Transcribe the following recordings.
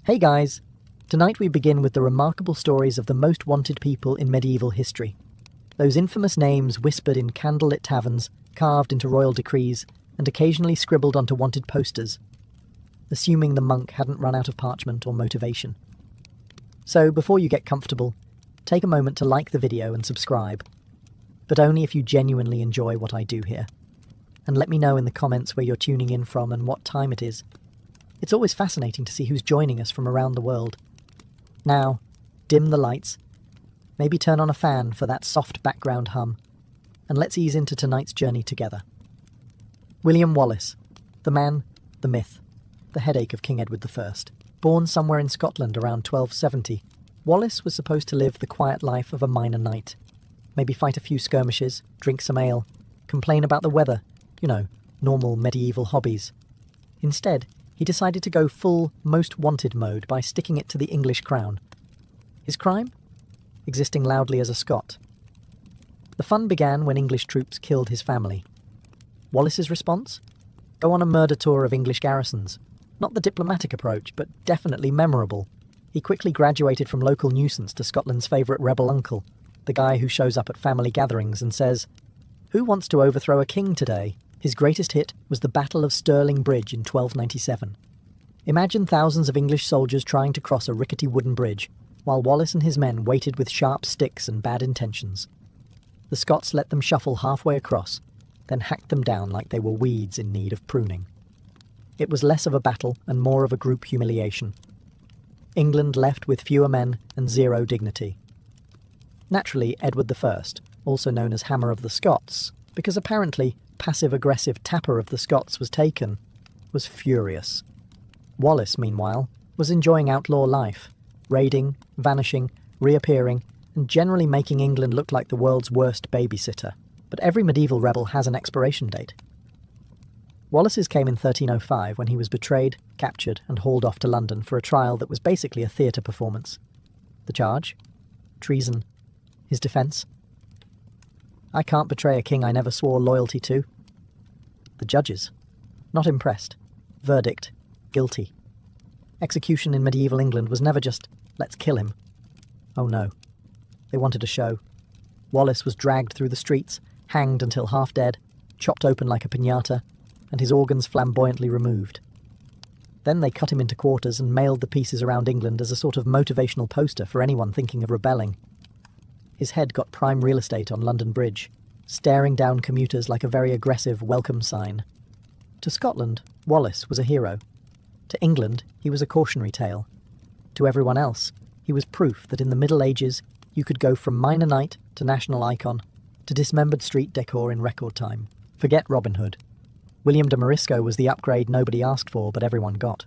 Hey guys! Tonight we begin with the remarkable stories of the most wanted people in medieval history. Those infamous names whispered in candlelit taverns, carved into royal decrees, and occasionally scribbled onto wanted posters, assuming the monk hadn't run out of parchment or motivation. So before you get comfortable, take a moment to like the video and subscribe, but only if you genuinely enjoy what I do here. And let me know in the comments where you're tuning in from and what time it is. It's always fascinating to see who's joining us from around the world. Now, dim the lights, maybe turn on a fan for that soft background hum, and let's ease into tonight's journey together. William Wallace, the man, the myth, the headache of King Edward I. Born somewhere in Scotland around 1270, Wallace was supposed to live the quiet life of a minor knight. Maybe fight a few skirmishes, drink some ale, complain about the weather, normal medieval hobbies. Instead, he decided to go full most wanted mode by sticking it to the English crown. His crime? Existing loudly as a Scot. The fun began when English troops killed his family. Wallace's response? Go on a murder tour of English garrisons. Not the diplomatic approach, but definitely memorable. He quickly graduated from local nuisance to Scotland's favourite rebel uncle, the guy who shows up at family gatherings and says, "Who wants to overthrow a king today?" His greatest hit was the Battle of Stirling Bridge in 1297. Imagine thousands of English soldiers trying to cross a rickety wooden bridge, while Wallace and his men waited with sharp sticks and bad intentions. The Scots let them shuffle halfway across, then hacked them down like they were weeds in need of pruning. It was less of a battle and more of a group humiliation. England left with fewer men and zero dignity. Naturally, Edward I, also known as Hammer of the Scots, because apparently passive-aggressive Tapper of the Scots was taken, was furious. Wallace, meanwhile, was enjoying outlaw life, raiding, vanishing, reappearing, and generally making England look like the world's worst babysitter. But every medieval rebel has an expiration date. Wallace's came in 1305 when he was betrayed, captured, and hauled off to London for a trial that was basically a theatre performance. The charge? Treason. His defence? I can't betray a king I never swore loyalty to. The judges? Not impressed. Verdict? Guilty. Execution in medieval England was never just, let's kill him. Oh no. They wanted a show. Wallace was dragged through the streets, hanged until half dead, chopped open like a piñata, and his organs flamboyantly removed. Then they cut him into quarters and mailed the pieces around England as a sort of motivational poster for anyone thinking of rebelling. His head got prime real estate on London Bridge, staring down commuters like a very aggressive welcome sign. To Scotland, Wallace was a hero. To England, he was a cautionary tale. To everyone else, he was proof that in the Middle Ages, you could go from minor knight to national icon to dismembered street decor in record time. Forget Robin Hood. William de Morisco was the upgrade nobody asked for but everyone got.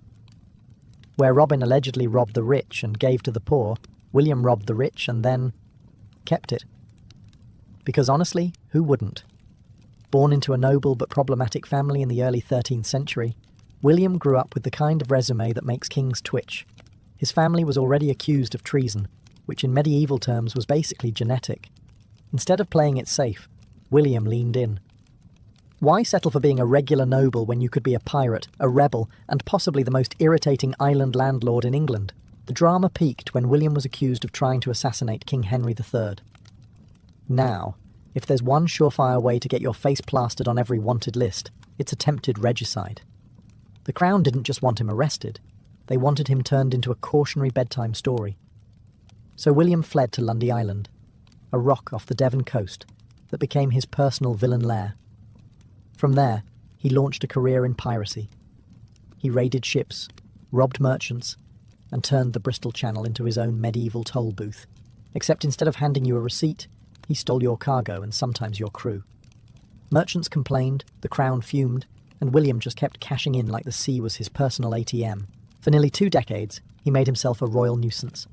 Where Robin allegedly robbed the rich and gave to the poor, William robbed the rich and then kept it. Because honestly, who wouldn't? Born into a noble but problematic family in the early 13th century, William grew up with the kind of resume that makes kings twitch. His family was already accused of treason, which in medieval terms was basically genetic. Instead of playing it safe, William leaned in. Why settle for being a regular noble when you could be a pirate, a rebel, and possibly the most irritating island landlord in England? The drama peaked when William was accused of trying to assassinate King Henry III. Now, if there's one surefire way to get your face plastered on every wanted list, it's attempted regicide. The Crown didn't just want him arrested, they wanted him turned into a cautionary bedtime story. So William fled to Lundy Island, a rock off the Devon coast that became his personal villain lair. From there, he launched a career in piracy. He raided ships, robbed merchants, and turned the Bristol Channel into his own medieval toll booth. Except instead of handing you a receipt, he stole your cargo and sometimes your crew. Merchants complained, the Crown fumed, and William just kept cashing in like the sea was his personal ATM. For nearly 2 decades, he made himself a royal nuisance.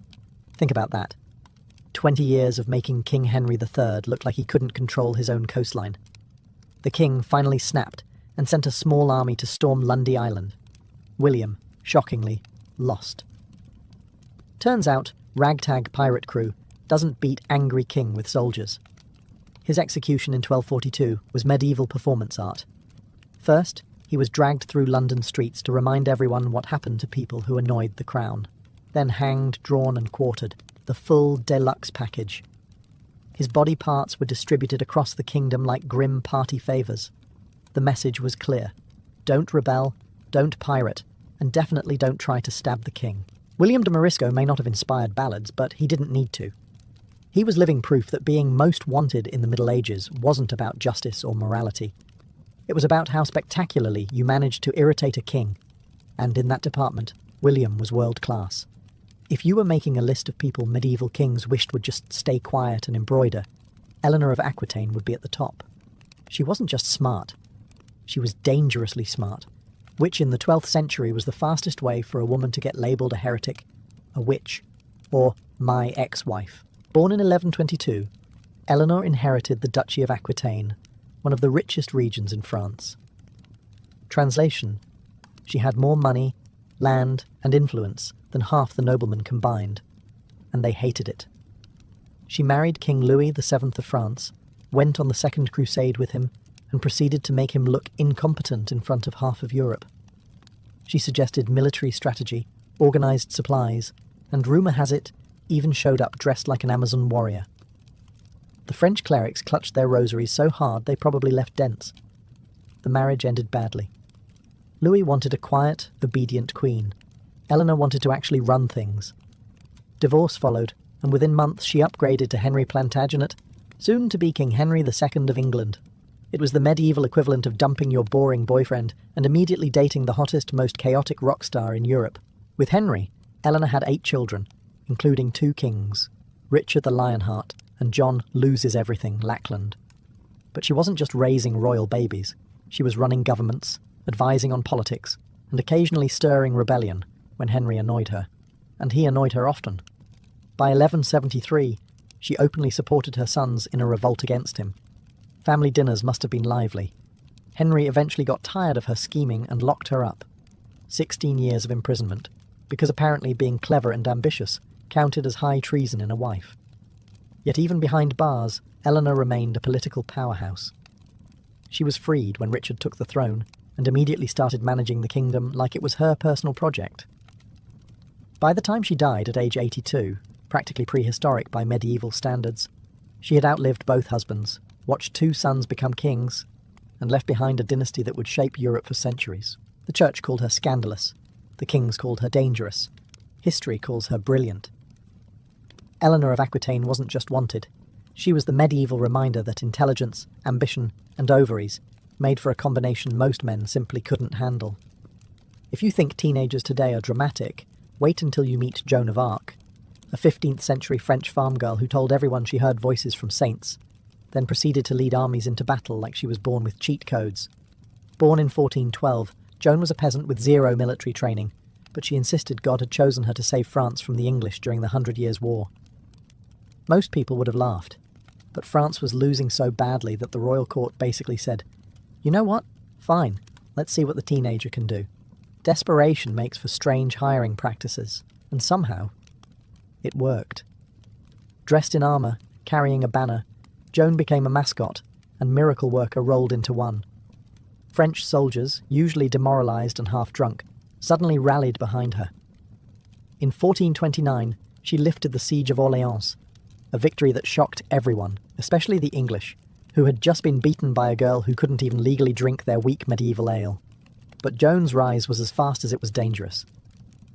Think about that. 20 years of making King Henry III look like he couldn't control his own coastline. The king finally snapped and sent a small army to storm Lundy Island. William, shockingly, lost. Turns out, ragtag pirate crew doesn't beat angry king with soldiers. His execution in 1242 was medieval performance art. First, he was dragged through London streets to remind everyone what happened to people who annoyed the crown. Then hanged, drawn and quartered, the full deluxe package. His body parts were distributed across the kingdom like grim party favours. The message was clear. Don't rebel, don't pirate, and definitely don't try to stab the king. William de Morisco may not have inspired ballads, but he didn't need to. He was living proof that being most wanted in the Middle Ages wasn't about justice or morality. It was about how spectacularly you managed to irritate a king, and in that department, William was world-class. If you were making a list of people medieval kings wished would just stay quiet and embroider, Eleanor of Aquitaine would be at the top. She wasn't just smart, she was dangerously smart, which in the 12th century was the fastest way for a woman to get labelled a heretic, a witch, or my ex-wife. Born in 1122, Eleanor inherited the Duchy of Aquitaine, one of the richest regions in France. Translation: she had more money, land, and influence than half the noblemen combined, and they hated it. She married King Louis VII of France, went on the Second Crusade with him, and proceeded to make him look incompetent in front of half of Europe. She suggested military strategy, organised supplies, and rumour has it, even showed up dressed like an Amazon warrior. The French clerics clutched their rosaries so hard they probably left dents. The marriage ended badly. Louis wanted a quiet, obedient queen. Eleanor wanted to actually run things. Divorce followed, and within months she upgraded to Henry Plantagenet, soon to be King Henry II of England. It was the medieval equivalent of dumping your boring boyfriend and immediately dating the hottest, most chaotic rock star in Europe. With Henry, Eleanor had 8 children, including 2 kings, Richard the Lionheart and John Loses Everything Lackland. But she wasn't just raising royal babies. She was running governments, advising on politics, and occasionally stirring rebellion when Henry annoyed her. And he annoyed her often. By 1173, she openly supported her sons in a revolt against him. Family dinners must have been lively. Henry eventually got tired of her scheming and locked her up. 16 years of imprisonment, because apparently being clever and ambitious counted as high treason in a wife. Yet even behind bars, Eleanor remained a political powerhouse. She was freed when Richard took the throne, and immediately started managing the kingdom like it was her personal project. By the time she died at age 82, practically prehistoric by medieval standards, she had outlived both husbands, watched 2 sons become kings, and left behind a dynasty that would shape Europe for centuries. The church called her scandalous, the kings called her dangerous, history calls her brilliant. Eleanor of Aquitaine wasn't just wanted, she was the medieval reminder that intelligence, ambition, and ovaries made for a combination most men simply couldn't handle. If you think teenagers today are dramatic, wait until you meet Joan of Arc, a 15th century French farm girl who told everyone she heard voices from saints, then proceeded to lead armies into battle like she was born with cheat codes. Born in 1412, Joan was a peasant with 0 military training, but she insisted God had chosen her to save France from the English during the 100 Years' War. Most people would have laughed, but France was losing so badly that the royal court basically said, "You know what? Fine, let's see what the teenager can do." Desperation makes for strange hiring practices, and somehow, it worked. Dressed in armour, carrying a banner, Joan became a mascot, and miracle worker rolled into one. French soldiers, usually demoralised and half-drunk, suddenly rallied behind her. In 1429, she lifted the siege of Orléans, a victory that shocked everyone, especially the English, who had just been beaten by a girl who couldn't even legally drink their weak medieval ale. But Joan's rise was as fast as it was dangerous.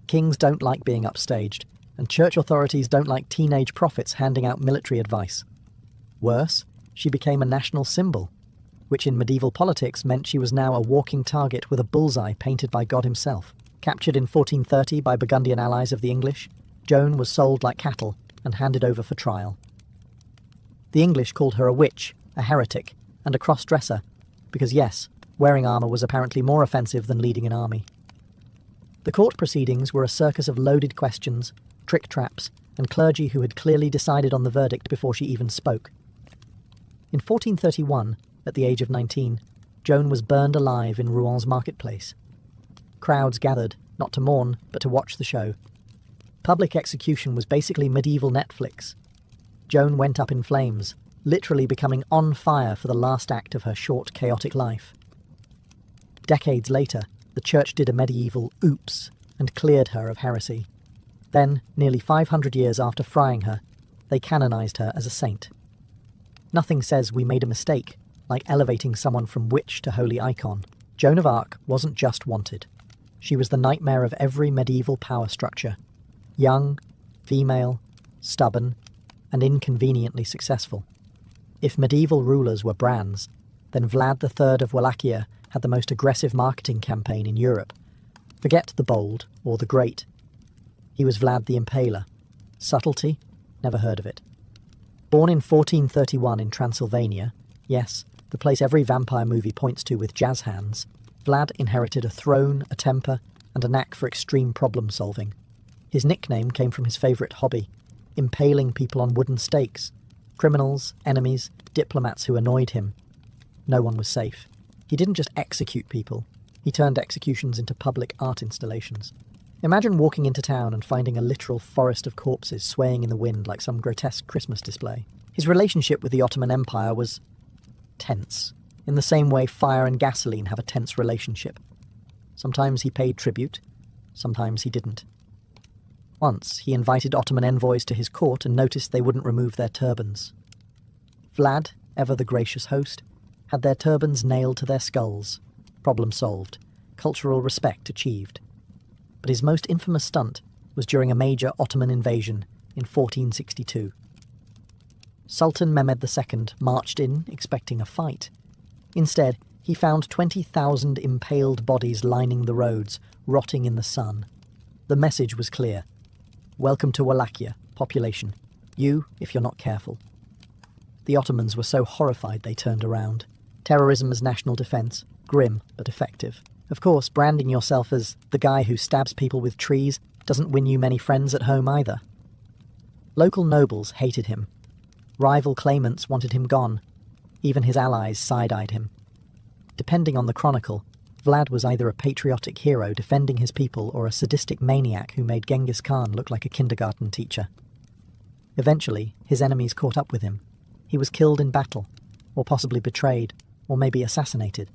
Kings don't like being upstaged, and church authorities don't like teenage prophets handing out military advice. Worse, she became a national symbol, which in medieval politics meant she was now a walking target with a bullseye painted by God himself. Captured in 1430 by Burgundian allies of the English, Joan was sold like cattle and handed over for trial. The English called her a witch, a heretic, and a cross-dresser, because yes, wearing armour was apparently more offensive than leading an army. The court proceedings were a circus of loaded questions, trick traps, and clergy who had clearly decided on the verdict before she even spoke. In 1431, at the age of 19, Joan was burned alive in Rouen marketplace. Crowds gathered, not to mourn, but to watch the show. Public execution was basically medieval Netflix. Joan went up in flames, literally becoming on fire for the last act of her short, chaotic life. Decades later, the church did a medieval oops and cleared her of heresy. Then, nearly 500 years after frying her, they canonized her as a saint. Nothing says we made a mistake, like elevating someone from witch to holy icon. Joan of Arc wasn't just wanted. She was the nightmare of every medieval power structure. Young, female, stubborn, and inconveniently successful. If medieval rulers were brands, then Vlad III of Wallachia had the most aggressive marketing campaign in Europe. Forget the bold or the great. He was Vlad the Impaler. Subtlety? Never heard of it. Born in 1431 in Transylvania, yes, the place every vampire movie points to with jazz hands, Vlad inherited a throne, a temper, and a knack for extreme problem-solving. His nickname came from his favourite hobby, impaling people on wooden stakes. Criminals, enemies, diplomats who annoyed him. No one was safe. He didn't just execute people, he turned executions into public art installations. Imagine walking into town and finding a literal forest of corpses swaying in the wind like some grotesque Christmas display. His relationship with the Ottoman Empire was tense, in the same way fire and gasoline have a tense relationship. Sometimes he paid tribute, sometimes he didn't. Once, he invited Ottoman envoys to his court and noticed they wouldn't remove their turbans. Vlad, ever the gracious host, had their turbans nailed to their skulls. Problem solved. Cultural respect achieved. But his most infamous stunt was during a major Ottoman invasion in 1462. Sultan Mehmed II marched in expecting a fight. Instead, he found 20,000 impaled bodies lining the roads, rotting in the sun. The message was clear. Welcome to Wallachia, population. You, if you're not careful. The Ottomans were so horrified they turned around. Terrorism as national defence, grim but effective. Of course, branding yourself as the guy who stabs people with trees doesn't win you many friends at home either. Local nobles hated him. Rival claimants wanted him gone. Even his allies side-eyed him. Depending on the chronicle, Vlad was either a patriotic hero defending his people or a sadistic maniac who made Genghis Khan look like a kindergarten teacher. Eventually, his enemies caught up with him. He was killed in battle, or possibly betrayed, or maybe assassinated.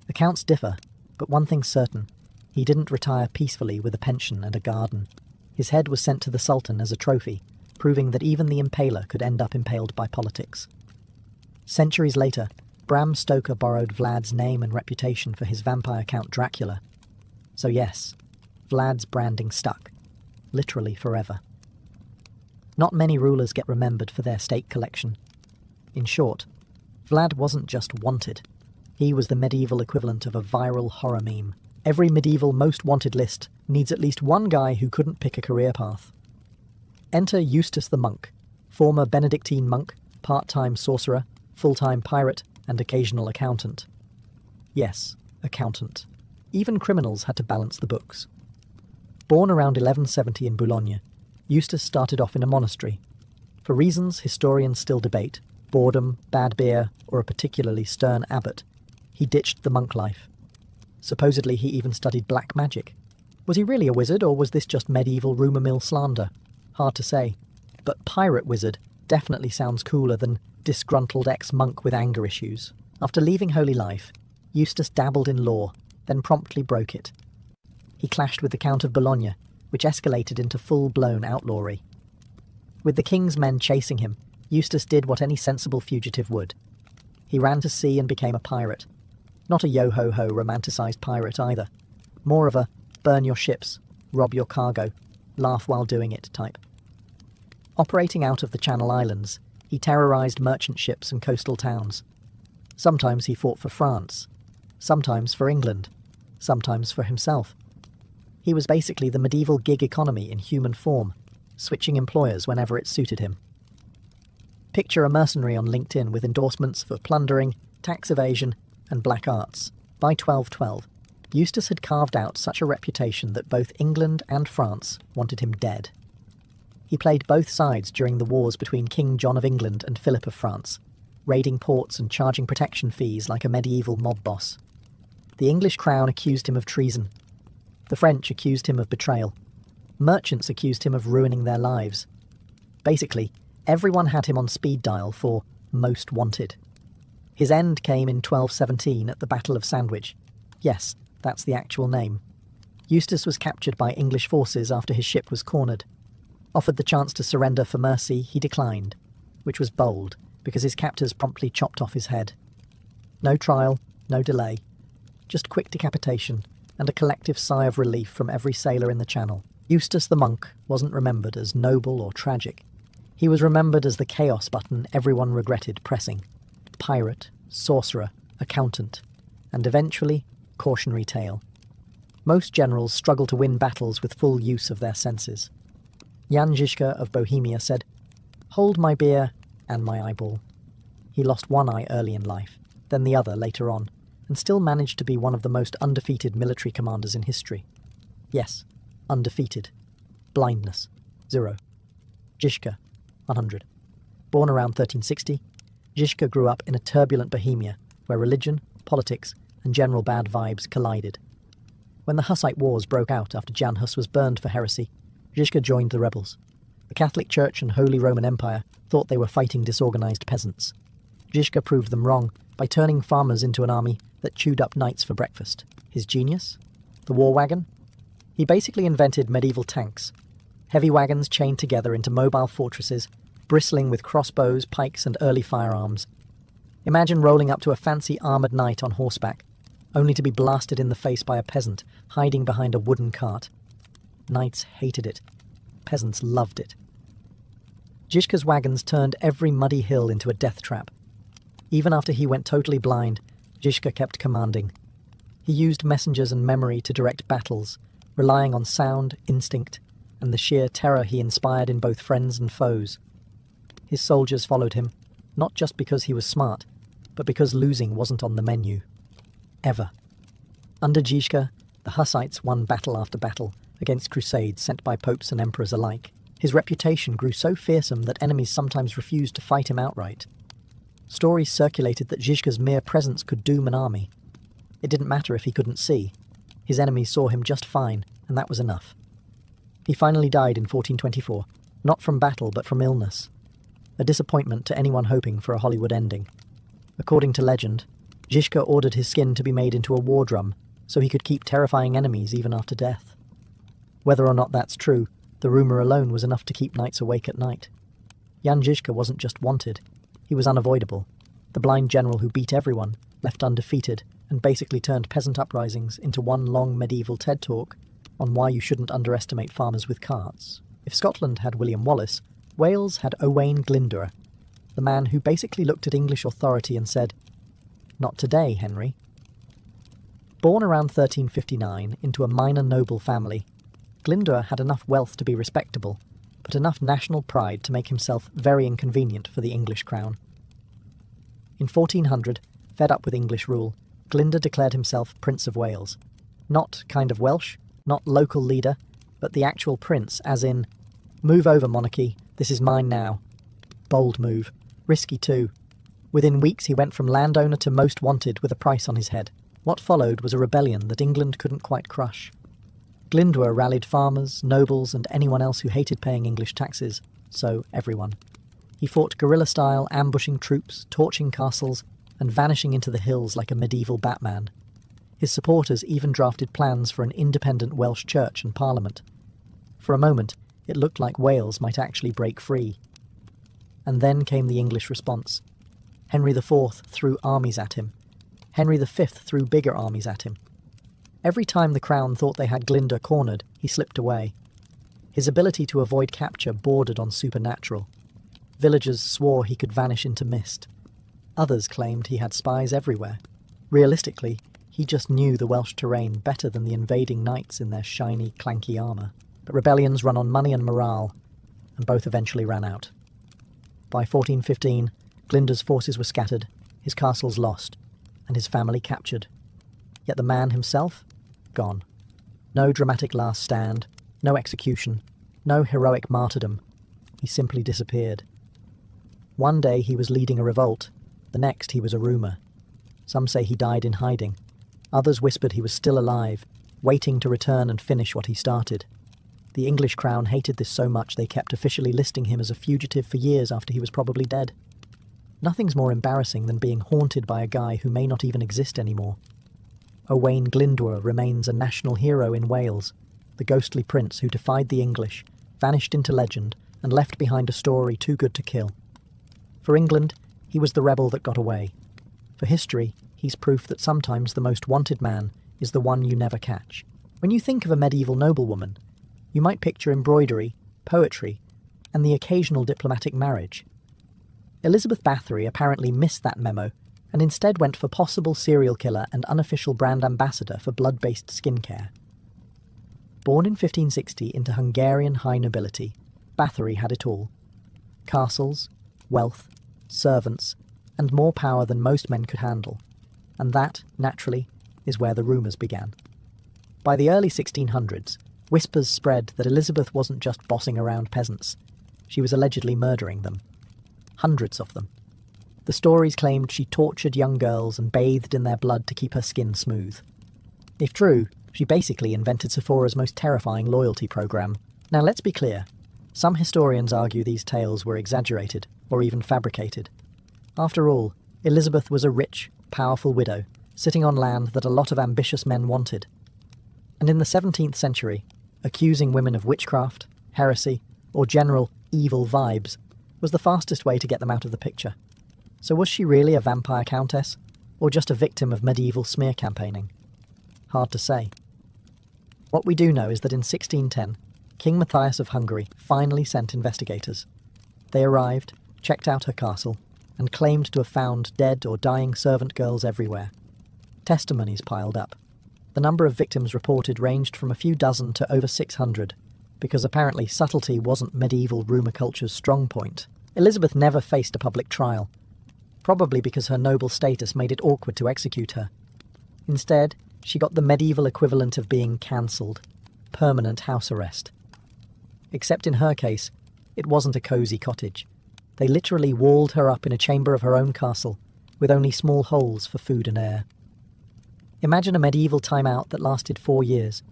Accounts differ, but one thing's certain. He didn't retire peacefully with a pension and a garden. His head was sent to the Sultan as a trophy, proving that even the impaler could end up impaled by politics. Centuries later, Bram Stoker borrowed Vlad's name and reputation for his vampire Count Dracula. So yes, Vlad's branding stuck. Literally forever. Not many rulers get remembered for their stake collection. In short, Vlad wasn't just wanted. He was the medieval equivalent of a viral horror meme. Every medieval most wanted list needs at least one guy who couldn't pick a career path. Enter Eustace the Monk, former Benedictine monk, part-time sorcerer, full-time pirate, and occasional accountant. Yes, accountant. Even criminals had to balance the books. Born around 1170 in Boulogne, Eustace started off in a monastery. For reasons historians still debate, boredom, bad beer, or a particularly stern abbot, he ditched the monk life. Supposedly he even studied black magic. Was he really a wizard, or was this just medieval rumour mill slander? Hard to say. But pirate wizard definitely sounds cooler than disgruntled ex-monk with anger issues. After leaving holy life, Eustace dabbled in law, then promptly broke it. He clashed with the Count of Bologna, which escalated into full-blown outlawry. With the king's men chasing him, Eustace did what any sensible fugitive would. He ran to sea and became a pirate. Not a yo-ho-ho romanticised pirate either. More of a burn your ships, rob your cargo, laugh while doing it type. Operating out of the Channel Islands, he terrorised merchant ships and coastal towns. Sometimes he fought for France, sometimes for England, sometimes for himself. He was basically the medieval gig economy in human form, switching employers whenever it suited him. Picture a mercenary on LinkedIn with endorsements for plundering, tax evasion, and black arts. By 1212, Eustace had carved out such a reputation that both England and France wanted him dead. He played both sides during the wars between King John of England and Philip of France, raiding ports and charging protection fees like a medieval mob boss. The English crown accused him of treason. The French accused him of betrayal. Merchants accused him of ruining their lives. Basically, everyone had him on speed dial for most wanted. His end came in 1217 at the Battle of Sandwich. Yes, that's the actual name. Eustace was captured by English forces after his ship was cornered. Offered the chance to surrender for mercy, he declined, which was bold, because his captors promptly chopped off his head. No trial, no delay. Just quick decapitation, and a collective sigh of relief from every sailor in the Channel. Eustace the monk wasn't remembered as noble or tragic. He was remembered as the chaos button everyone regretted pressing. Pirate, sorcerer, accountant, and eventually, cautionary tale. Most generals struggle to win battles with full use of their senses. Jan Žižka of Bohemia said, "Hold my beer and my eyeball." He lost one eye early in life, then the other later on, and still managed to be one of the most undefeated military commanders in history. Yes, undefeated. Blindness, 0. Žižka, 100. Born around 1360, Žižka grew up in a turbulent Bohemia where religion, politics, and general bad vibes collided. When the Hussite Wars broke out after Jan Hus was burned for heresy, Žižka joined the rebels. The Catholic Church and Holy Roman Empire thought they were fighting disorganized peasants. Žižka proved them wrong by turning farmers into an army that chewed up knights for breakfast. His genius? The war wagon? He basically invented medieval tanks. Heavy wagons chained together into mobile fortresses, bristling with crossbows, pikes, and early firearms. Imagine rolling up to a fancy armoured knight on horseback, only to be blasted in the face by a peasant hiding behind a wooden cart. Knights hated it. Peasants loved it. Žižka's wagons turned every muddy hill into a death trap. Even after he went totally blind, Žižka kept commanding. He used messengers and memory to direct battles, relying on sound, instinct, and the sheer terror he inspired in both friends and foes. His soldiers followed him, not just because he was smart, but because losing wasn't on the menu. Ever. Under Žižka, the Hussites won battle after battle against crusades sent by popes and emperors alike. His reputation grew so fearsome that enemies sometimes refused to fight him outright. Stories circulated that Žižka's mere presence could doom an army. It didn't matter if he couldn't see. His enemies saw him just fine, and that was enough. He finally died in 1424, not from battle but from illness. A disappointment to anyone hoping for a Hollywood ending. According to legend, Žižka ordered his skin to be made into a war drum so he could keep terrifying enemies even after death. Whether or not that's true, the rumour alone was enough to keep knights awake at night. Jan Žižka wasn't just wanted, he was unavoidable. The blind general who beat everyone, left undefeated, and basically turned peasant uprisings into one long medieval TED talk on why you shouldn't underestimate farmers with carts. If Scotland had William Wallace, Wales had Owain Glyndwr, the man who basically looked at English authority and said, "Not today, Henry." Born around 1359 into a minor noble family, Glyndwr had enough wealth to be respectable, but enough national pride to make himself very inconvenient for the English crown. In 1400, fed up with English rule, Glyndwr declared himself Prince of Wales. Not kind of Welsh, not local leader, but the actual prince, as in, "Move over, monarchy, this is mine now." Bold move. Risky too. Within weeks he went from landowner to most wanted with a price on his head. What followed was a rebellion that England couldn't quite crush. Glyndwr rallied farmers, nobles, and anyone else who hated paying English taxes, so everyone. He fought guerrilla-style, ambushing troops, torching castles, and vanishing into the hills like a medieval Batman. His supporters even drafted plans for an independent Welsh church and parliament. For a moment, it looked like Wales might actually break free. And then came the English response. Henry IV threw armies at him. Henry V threw bigger armies at him. Every time the crown thought they had Glyndwr cornered, he slipped away. His ability to avoid capture bordered on supernatural. Villagers swore he could vanish into mist. Others claimed he had spies everywhere. Realistically, he just knew the Welsh terrain better than the invading knights in their shiny, clanky armour. But rebellions run on money and morale, and both eventually ran out. By 1415, Glyndwr's forces were scattered, his castles lost, and his family captured. Yet the man himself? Gone. No dramatic last stand, no execution, no heroic martyrdom. He simply disappeared. One day he was leading a revolt, the next he was a rumour. Some say he died in hiding. Others whispered he was still alive, waiting to return and finish what he started. The English crown hated this so much they kept officially listing him as a fugitive for years after he was probably dead. Nothing's more embarrassing than being haunted by a guy who may not even exist anymore. Owain Glyndwr remains a national hero in Wales, the ghostly prince who defied the English, vanished into legend, and left behind a story too good to kill. For England, he was the rebel that got away. For history, he's proof that sometimes the most wanted man is the one you never catch. When you think of a medieval noblewoman, you might picture embroidery, poetry, and the occasional diplomatic marriage. Elizabeth Bathory apparently missed that memo and instead went for possible serial killer and unofficial brand ambassador for blood-based skincare. Born in 1560 into Hungarian high nobility, Bathory had it all. Castles, wealth, servants, and more power than most men could handle. And that, naturally, is where the rumours began. By the early 1600s, whispers spread that Elizabeth wasn't just bossing around peasants. She was allegedly murdering them. Hundreds of them. The stories claimed she tortured young girls and bathed in their blood to keep her skin smooth. If true, she basically invented Sephora's most terrifying loyalty program. Now let's be clear. Some historians argue these tales were exaggerated, or even fabricated. After all, Elizabeth was a rich, powerful widow, sitting on land that a lot of ambitious men wanted. And in the 17th century, accusing women of witchcraft, heresy, or general evil vibes was the fastest way to get them out of the picture. So was she really a vampire countess, or just a victim of medieval smear campaigning? Hard to say. What we do know is that in 1610, King Matthias of Hungary finally sent investigators. They arrived, checked out her castle, and claimed to have found dead or dying servant girls everywhere. Testimonies piled up. The number of victims reported ranged from a few dozen to over 600, because apparently subtlety wasn't medieval rumour culture's strong point. Elizabeth never faced a public trial, probably because her noble status made it awkward to execute her. Instead, she got the medieval equivalent of being cancelled, permanent house arrest. Except in her case, it wasn't a cosy cottage. They literally walled her up in a chamber of her own castle, with only small holes for food and air. Imagine a medieval timeout that lasted 4 years.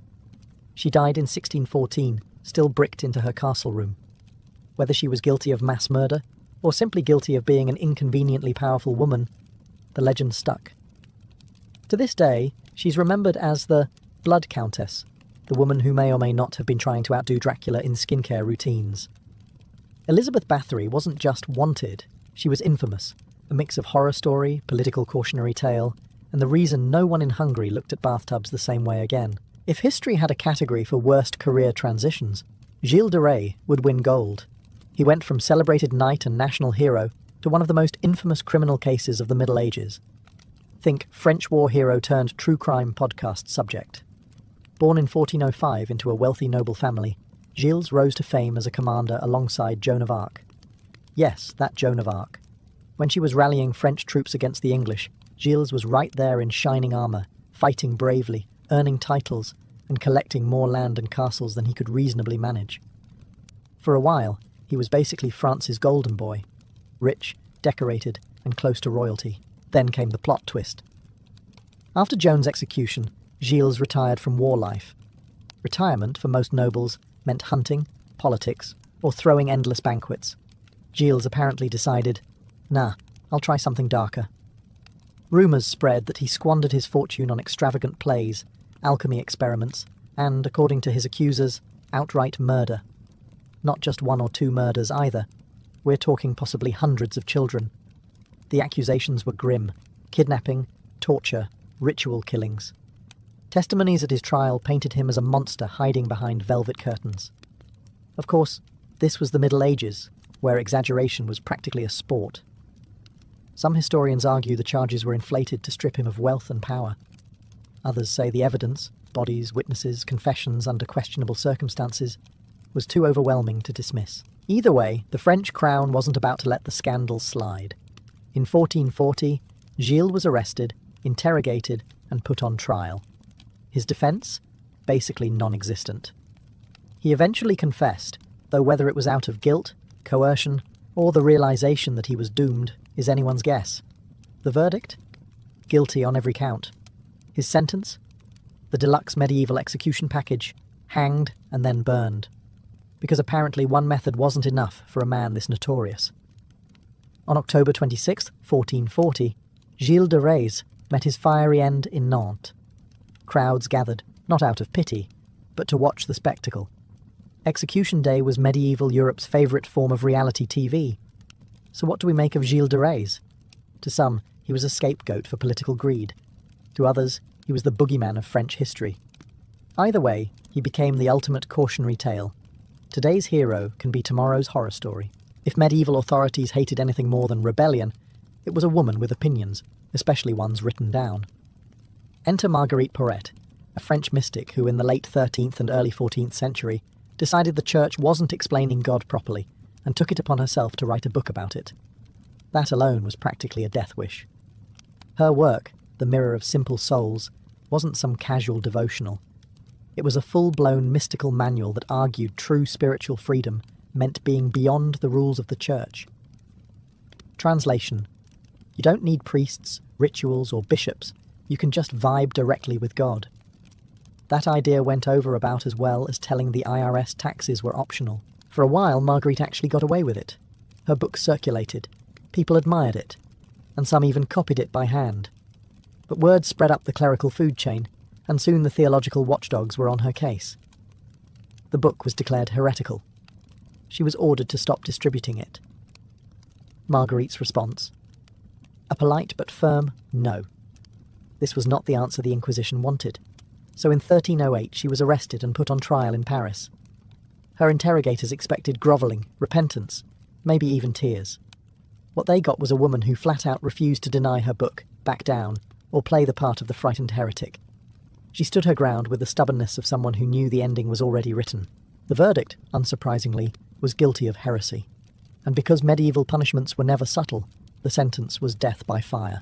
She died in 1614, still bricked into her castle room. Whether she was guilty of mass murder, or simply guilty of being an inconveniently powerful woman, the legend stuck. To this day, she's remembered as the Blood Countess, the woman who may or may not have been trying to outdo Dracula in skincare routines. Elizabeth Bathory wasn't just wanted, she was infamous, a mix of horror story, political cautionary tale, and the reason no one in Hungary looked at bathtubs the same way again. If history had a category for worst career transitions, Gilles de Rais would win gold. He went from celebrated knight and national hero to one of the most infamous criminal cases of the Middle Ages. Think French war hero turned true crime podcast subject. Born in 1405 into a wealthy noble family, Gilles rose to fame as a commander alongside Joan of Arc. Yes, that Joan of Arc. When she was rallying French troops against the English, Gilles was right there in shining armour, fighting bravely, earning titles, and collecting more land and castles than he could reasonably manage. For a while, he was basically France's golden boy, rich, decorated, and close to royalty. Then came the plot twist. After Joan's execution, Gilles retired from war life. Retirement, for most nobles, meant hunting, politics, or throwing endless banquets. Gilles apparently decided, nah, I'll try something darker. Rumours spread that he squandered his fortune on extravagant plays, alchemy experiments, and, according to his accusers, outright murder. Not just 1 or 2 murders either. We're talking possibly hundreds of children. The accusations were grim: kidnapping, torture, ritual killings. Testimonies at his trial painted him as a monster hiding behind velvet curtains. Of course, this was the Middle Ages, where exaggeration was practically a sport. Some historians argue the charges were inflated to strip him of wealth and power. Others say the evidence, bodies, witnesses, confessions under questionable circumstances, was too overwhelming to dismiss. Either way, the French crown wasn't about to let the scandal slide. In 1440, Gilles was arrested, interrogated, and put on trial. His defence? Basically non-existent. He eventually confessed, though whether it was out of guilt, coercion, or the realisation that he was doomed is anyone's guess. The verdict? Guilty on every count. His sentence? The deluxe medieval execution package, hanged and then burned. Because apparently one method wasn't enough for a man this notorious. On October 26, 1440, Gilles de Rais met his fiery end in Nantes. Crowds gathered, not out of pity, but to watch the spectacle. Execution Day was medieval Europe's favourite form of reality TV. So what do we make of Gilles de Rais? To some, he was a scapegoat for political greed. To others, he was the boogeyman of French history. Either way, he became the ultimate cautionary tale. Today's hero can be tomorrow's horror story. If medieval authorities hated anything more than rebellion, it was a woman with opinions, especially ones written down. Enter Marguerite Porete, a French mystic who in the late 13th and early 14th century decided the church wasn't explaining God properly and took it upon herself to write a book about it. That alone was practically a death wish. Her work, The Mirror of Simple Souls, wasn't some casual devotional. It was a full-blown mystical manual that argued true spiritual freedom meant being beyond the rules of the church. Translation: you don't need priests, rituals, or bishops. You can just vibe directly with God. That idea went over about as well as telling the IRS taxes were optional. For a while, Marguerite actually got away with it. Her book circulated, people admired it, and some even copied it by hand. But word spread up the clerical food chain, and soon the theological watchdogs were on her case. The book was declared heretical. She was ordered to stop distributing it. Marguerite's response: a polite but firm no. This was not the answer the Inquisition wanted. So in 1308 she was arrested and put on trial in Paris. Her interrogators expected grovelling, repentance, maybe even tears. What they got was a woman who flat out refused to deny her book, back down, or play the part of the frightened heretic. She stood her ground with the stubbornness of someone who knew the ending was already written. The verdict, unsurprisingly, was guilty of heresy. And because medieval punishments were never subtle, the sentence was death by fire.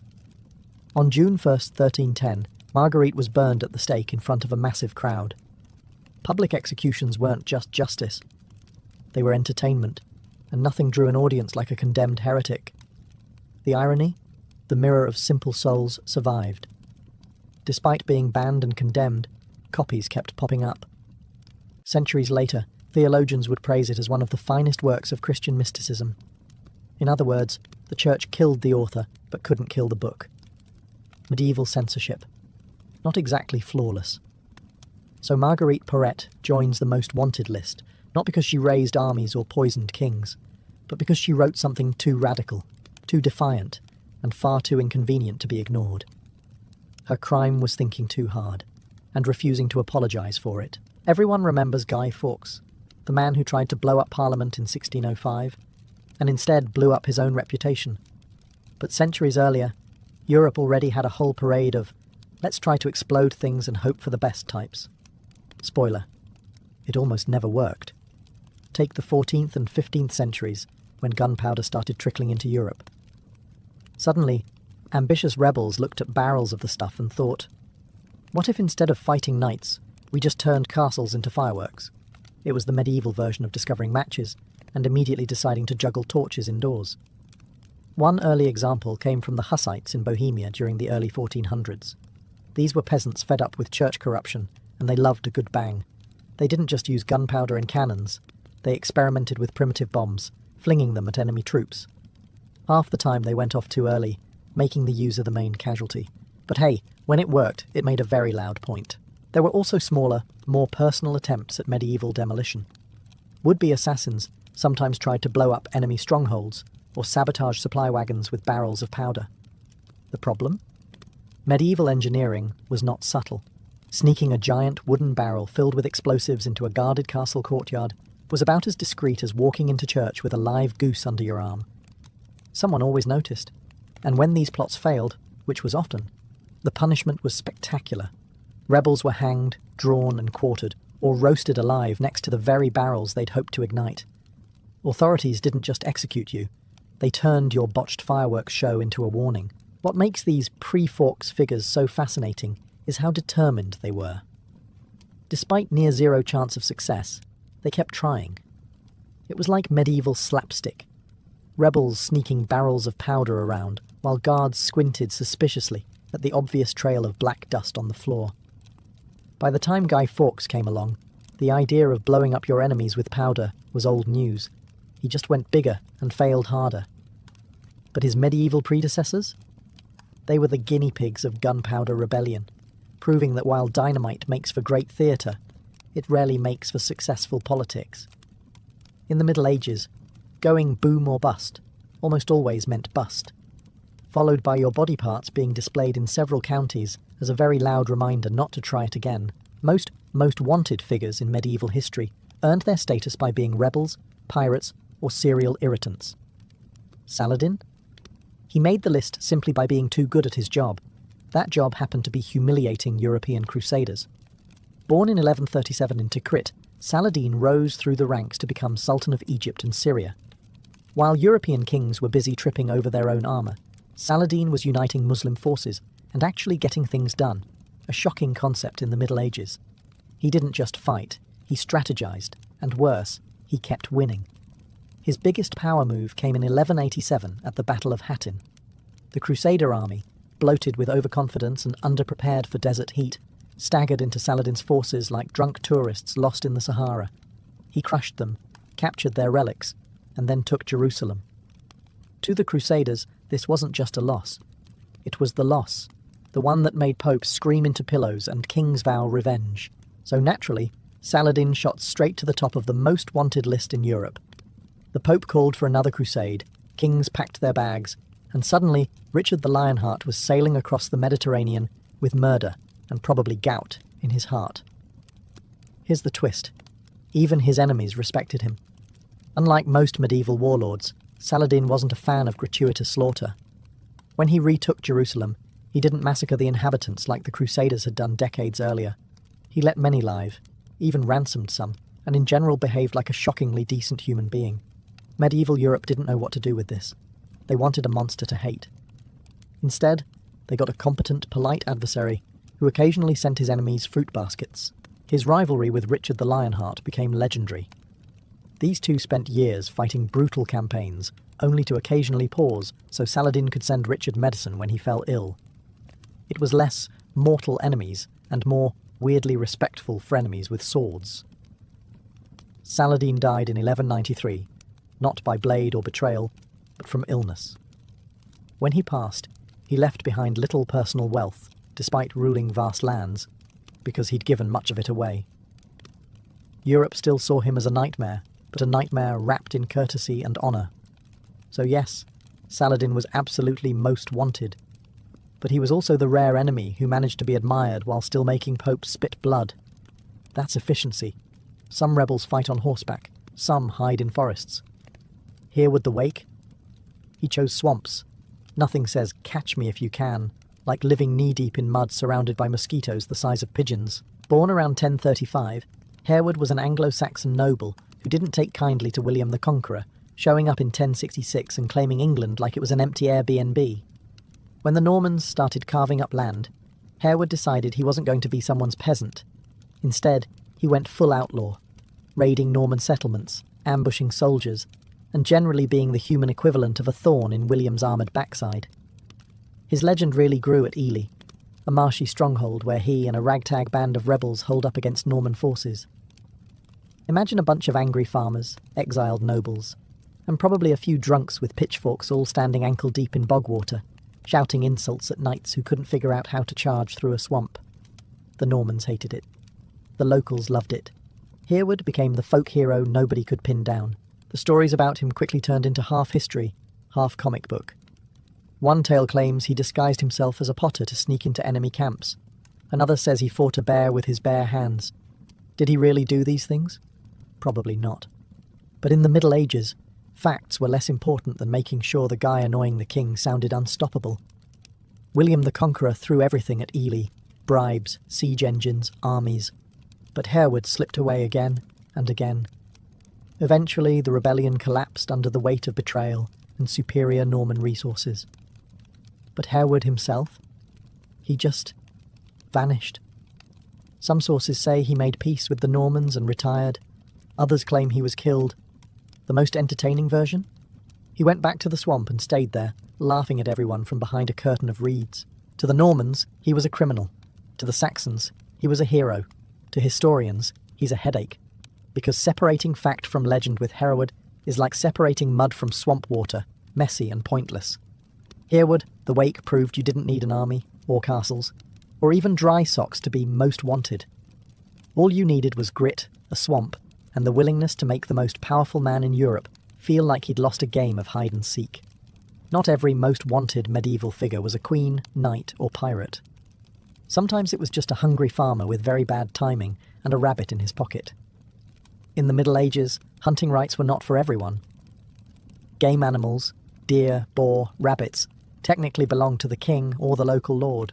On June 1st, 1310, Marguerite was burned at the stake in front of a massive crowd. Public executions weren't just justice. They were entertainment, and nothing drew an audience like a condemned heretic. The irony? The Mirror of Simple Souls survived. Despite being banned and condemned, copies kept popping up. Centuries later, theologians would praise it as one of the finest works of Christian mysticism. In other words, the church killed the author, but couldn't kill the book. Medieval censorship. Not exactly flawless. So Marguerite Porete joins the most wanted list, not because she raised armies or poisoned kings, but because she wrote something too radical, too defiant, and far too inconvenient to be ignored. Her crime was thinking too hard, and refusing to apologise for it. Everyone remembers Guy Fawkes, the man who tried to blow up Parliament in 1605, and instead blew up his own reputation. But centuries earlier, Europe already had a whole parade of let's try to explode things and hope for the best types. Spoiler: it almost never worked. Take the 14th and 15th centuries, when gunpowder started trickling into Europe. Suddenly, ambitious rebels looked at barrels of the stuff and thought, what if instead of fighting knights, we just turned castles into fireworks? It was the medieval version of discovering matches, and immediately deciding to juggle torches indoors. One early example came from the Hussites in Bohemia during the early 1400s. These were peasants fed up with church corruption, and they loved a good bang. They didn't just use gunpowder and cannons, they experimented with primitive bombs, flinging them at enemy troops. Half the time they went off too early, making the user the main casualty. But hey, when it worked, it made a very loud point. There were also smaller, more personal attempts at medieval demolition. Would-be assassins sometimes tried to blow up enemy strongholds, or sabotage supply wagons with barrels of powder. The problem? Medieval engineering was not subtle. Sneaking a giant wooden barrel filled with explosives into a guarded castle courtyard was about as discreet as walking into church with a live goose under your arm. Someone always noticed, and when these plots failed, which was often, the punishment was spectacular. Rebels were hanged, drawn and quartered, or roasted alive next to the very barrels they'd hoped to ignite. Authorities didn't just execute you, they turned your botched fireworks show into a warning. What makes these pre-Fawkes figures so fascinating is how determined they were. Despite near-zero chance of success, they kept trying. It was like medieval slapstick. Rebels sneaking barrels of powder around, while guards squinted suspiciously at the obvious trail of black dust on the floor. By the time Guy Fawkes came along, the idea of blowing up your enemies with powder was old news. He just went bigger and failed harder. But his medieval predecessors? They were the guinea pigs of gunpowder rebellion. proving that while dynamite makes for great theatre, it rarely makes for successful politics. In the Middle Ages, going boom or bust almost always meant bust, followed by your body parts being displayed in several counties as a very loud reminder not to try it again. Most wanted figures in medieval history earned their status by being rebels, pirates, or serial irritants. Saladin? He made the list simply by being too good at his job. That job happened to be humiliating European crusaders. Born in 1137 in Tikrit, Saladin rose through the ranks to become Sultan of Egypt and Syria. While European kings were busy tripping over their own armour, Saladin was uniting Muslim forces and actually getting things done, a shocking concept in the Middle Ages. He didn't just fight, he strategized, and worse, he kept winning. His biggest power move came in 1187 at the Battle of Hattin. The Crusader army, bloated with overconfidence and underprepared for desert heat, staggered into Saladin's forces like drunk tourists lost in the Sahara. He crushed them, captured their relics, and then took Jerusalem. To the Crusaders, this wasn't just a loss. It was the loss, the one that made popes scream into pillows and kings vow revenge. So naturally, Saladin shot straight to the top of the most wanted list in Europe. The Pope called for another crusade, kings packed their bags, and suddenly Richard the Lionheart was sailing across the Mediterranean with murder and probably gout in his heart. Here's the twist. Even his enemies respected him. Unlike most medieval warlords, Saladin wasn't a fan of gratuitous slaughter. When he retook Jerusalem, he didn't massacre the inhabitants like the Crusaders had done decades earlier. He let many live, even ransomed some, and in general behaved like a shockingly decent human being. Medieval Europe didn't know what to do with this. They wanted a monster to hate. Instead, they got a competent, polite adversary who occasionally sent his enemies fruit baskets. His rivalry with Richard the Lionheart became legendary. These two spent years fighting brutal campaigns, only to occasionally pause so Saladin could send Richard medicine when he fell ill. It was less mortal enemies and more weirdly respectful frenemies with swords. Saladin died in 1193, not by blade or betrayal, but from illness. When he passed, he left behind little personal wealth, despite ruling vast lands, because he'd given much of it away. Europe still saw him as a nightmare, but a nightmare wrapped in courtesy and honour. So yes, Saladin was absolutely most wanted, but he was also the rare enemy who managed to be admired while still making popes spit blood. That's efficiency. Some rebels fight on horseback, some hide in forests. Hereward the Wake? He chose swamps. Nothing says catch me if you can, like living knee-deep in mud surrounded by mosquitoes the size of pigeons. Born around 1035, Hereward was an Anglo-Saxon noble who didn't take kindly to William the Conqueror, showing up in 1066 and claiming England like it was an empty Airbnb. When the Normans started carving up land, Hereward decided he wasn't going to be someone's peasant. Instead, he went full outlaw, raiding Norman settlements, ambushing soldiers, and generally being the human equivalent of a thorn in William's armoured backside. His legend really grew at Ely, a marshy stronghold where he and a ragtag band of rebels hold up against Norman forces. Imagine a bunch of angry farmers, exiled nobles, and probably a few drunks with pitchforks all standing ankle-deep in bog water, shouting insults at knights who couldn't figure out how to charge through a swamp. The Normans hated it. The locals loved it. Hereward became the folk hero nobody could pin down. The stories about him quickly turned into half history, half comic book. One tale claims he disguised himself as a potter to sneak into enemy camps. Another says he fought a bear with his bare hands. Did he really do these things? Probably not. But in the Middle Ages, facts were less important than making sure the guy annoying the king sounded unstoppable. William the Conqueror threw everything at Ely: bribes, siege engines, armies. But Hereward slipped away again and again. Eventually, the rebellion collapsed under the weight of betrayal and superior Norman resources. But Hereward himself? He just vanished. Some sources say he made peace with the Normans and retired. Others claim he was killed. The most entertaining version? He went back to the swamp and stayed there, laughing at everyone from behind a curtain of reeds. To the Normans, he was a criminal. To the Saxons, he was a hero. To historians, he's a headache. Because separating fact from legend with Hereward is like separating mud from swamp water, messy and pointless. Hereward, the Wake proved you didn't need an army, or castles, or even dry socks to be most wanted. All you needed was grit, a swamp, and the willingness to make the most powerful man in Europe feel like he'd lost a game of hide and seek. Not every most wanted medieval figure was a queen, knight, or pirate. Sometimes it was just a hungry farmer with very bad timing and a rabbit in his pocket. In the Middle Ages, hunting rights were not for everyone. Game animals, deer, boar, rabbits, technically belonged to the king or the local lord.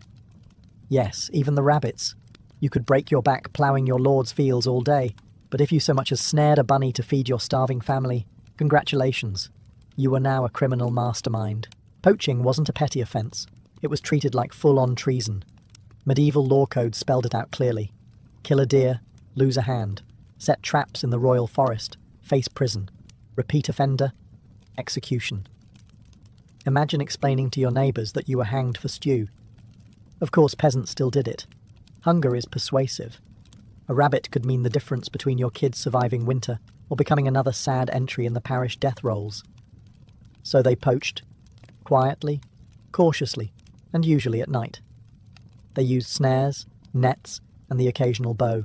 Yes, even the rabbits. You could break your back ploughing your lord's fields all day, but if you so much as snared a bunny to feed your starving family, congratulations. You were now a criminal mastermind. Poaching wasn't a petty offence. It was treated like full-on treason. Medieval law codes spelled it out clearly. Kill a deer, lose a hand. Set traps in the royal forest, face prison. Repeat offender, execution. Imagine explaining to your neighbours that you were hanged for stew. Of course, peasants still did it. Hunger is persuasive. A rabbit could mean the difference between your kids surviving winter or becoming another sad entry in the parish death rolls. So they poached, quietly, cautiously, and usually at night. They used snares, nets, and the occasional bow.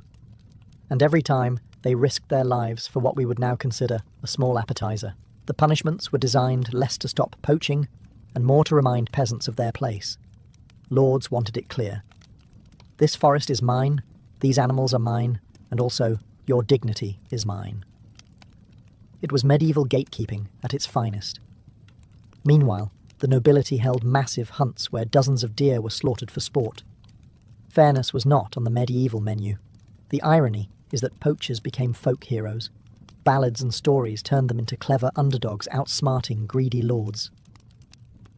And every time, they risked their lives for what we would now consider a small appetizer. The punishments were designed less to stop poaching and more to remind peasants of their place. Lords wanted it clear. This forest is mine, these animals are mine, and also your dignity is mine. It was medieval gatekeeping at its finest. Meanwhile, the nobility held massive hunts where dozens of deer were slaughtered for sport. Fairness was not on the medieval menu. The irony is that poachers became folk heroes. Ballads and stories turned them into clever underdogs outsmarting greedy lords.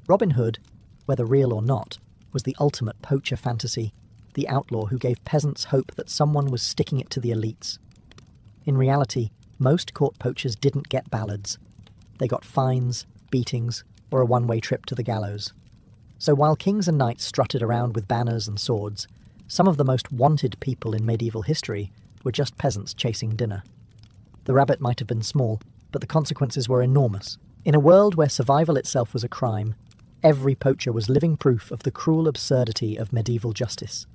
Robin Hood, whether real or not, was the ultimate poacher fantasy, the outlaw who gave peasants hope that someone was sticking it to the elites. In reality, most court poachers didn't get ballads. They got fines, beatings, or a one-way trip to the gallows. So while kings and knights strutted around with banners and swords, some of the most wanted people in medieval history were just peasants chasing dinner. The rabbit might have been small, but the consequences were enormous. In a world where survival itself was a crime, every poacher was living proof of the cruel absurdity of medieval justice.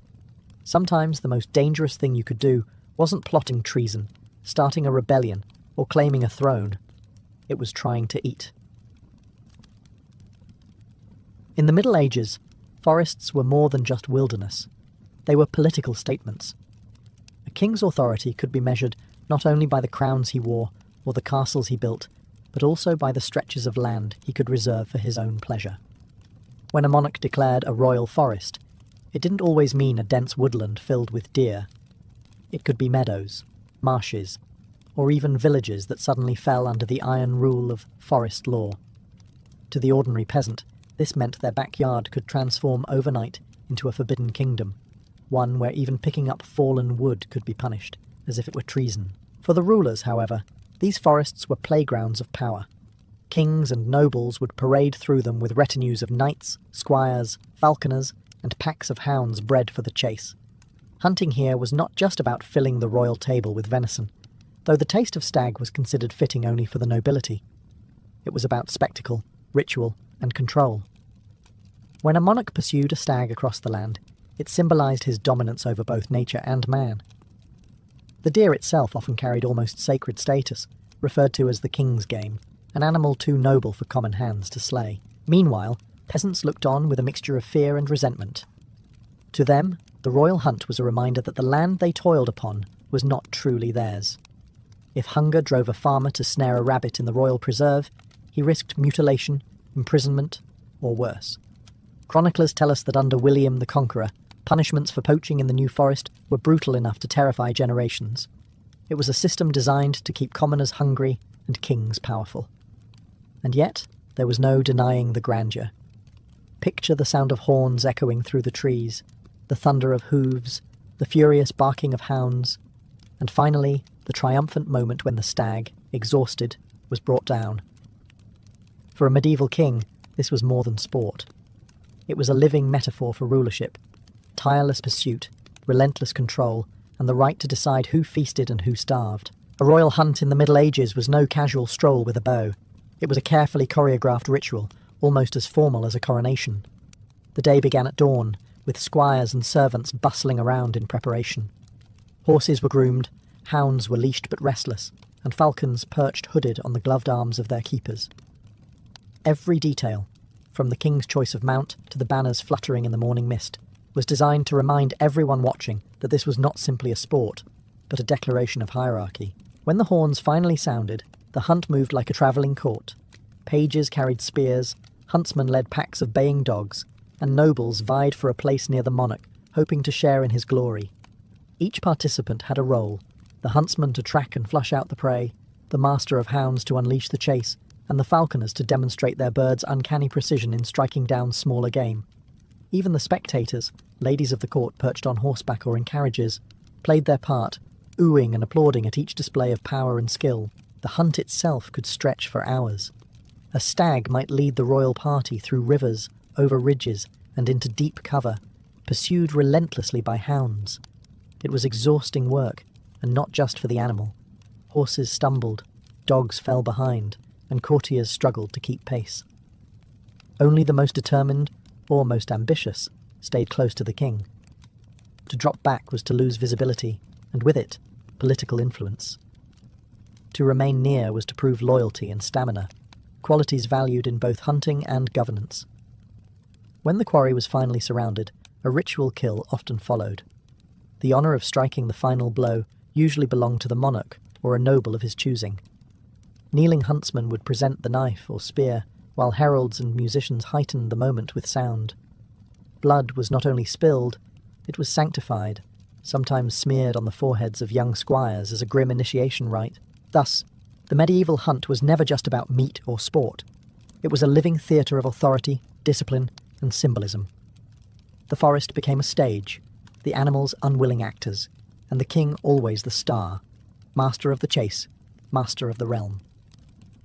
Sometimes the most dangerous thing you could do wasn't plotting treason, starting a rebellion, or claiming a throne. It was trying to eat. In the Middle Ages, forests were more than just wilderness. They were political statements. A king's authority could be measured not only by the crowns he wore or the castles he built, but also by the stretches of land he could reserve for his own pleasure. When a monarch declared a royal forest, it didn't always mean a dense woodland filled with deer. It could be meadows, marshes, or even villages that suddenly fell under the iron rule of forest law. To the ordinary peasant, this meant their backyard could transform overnight into a forbidden kingdom, one where even picking up fallen wood could be punished, as if it were treason. For the rulers, however, these forests were playgrounds of power. Kings and nobles would parade through them with retinues of knights, squires, falconers, and packs of hounds bred for the chase. Hunting here was not just about filling the royal table with venison, though the taste of stag was considered fitting only for the nobility. It was about spectacle, ritual, and control. When a monarch pursued a stag across the land, it symbolized his dominance over both nature and man. The deer itself often carried almost sacred status, referred to as the king's game, an animal too noble for common hands to slay. Meanwhile, peasants looked on with a mixture of fear and resentment. To them, the royal hunt was a reminder that the land they toiled upon was not truly theirs. If hunger drove a farmer to snare a rabbit in the royal preserve, he risked mutilation, imprisonment, or worse. Chroniclers tell us that under William the Conqueror, punishments for poaching in the New Forest were brutal enough to terrify generations. It was a system designed to keep commoners hungry and kings powerful. And yet, there was no denying the grandeur. Picture the sound of horns echoing through the trees, the thunder of hooves, the furious barking of hounds, and finally, the triumphant moment when the stag, exhausted, was brought down. For a medieval king, this was more than sport. It was a living metaphor for rulership, tireless pursuit, relentless control, and the right to decide who feasted and who starved. A royal hunt in the Middle Ages was no casual stroll with a bow. It was a carefully choreographed ritual, almost as formal as a coronation. The day began at dawn, with squires and servants bustling around in preparation. Horses were groomed, hounds were leashed but restless, and falcons perched hooded on the gloved arms of their keepers. Every detail, from the king's choice of mount to the banners fluttering in the morning mist, was designed to remind everyone watching that this was not simply a sport, but a declaration of hierarchy. When the horns finally sounded, the hunt moved like a travelling court. Pages carried spears, huntsmen led packs of baying dogs, and nobles vied for a place near the monarch, hoping to share in his glory. Each participant had a role: the huntsman to track and flush out the prey, the master of hounds to unleash the chase, and the falconers to demonstrate their birds' uncanny precision in striking down smaller game. Even the spectators, ladies of the court perched on horseback or in carriages, played their part, oohing and applauding at each display of power and skill. The hunt itself could stretch for hours. A stag might lead the royal party through rivers, over ridges, and into deep cover, pursued relentlessly by hounds. It was exhausting work, and not just for the animal. Horses stumbled, dogs fell behind, and courtiers struggled to keep pace. Only the most determined, or most ambitious, stayed close to the king. To drop back was to lose visibility, and with it, political influence. To remain near was to prove loyalty and stamina, qualities valued in both hunting and governance. When the quarry was finally surrounded, a ritual kill often followed. The honour of striking the final blow usually belonged to the monarch or a noble of his choosing. Kneeling huntsmen would present the knife or spear, while heralds and musicians heightened the moment with sound. Blood was not only spilled, it was sanctified, sometimes smeared on the foreheads of young squires as a grim initiation rite. Thus, the medieval hunt was never just about meat or sport. It was a living theatre of authority, discipline, and symbolism. The forest became a stage, the animals unwilling actors, and the king always the star, master of the chase, master of the realm.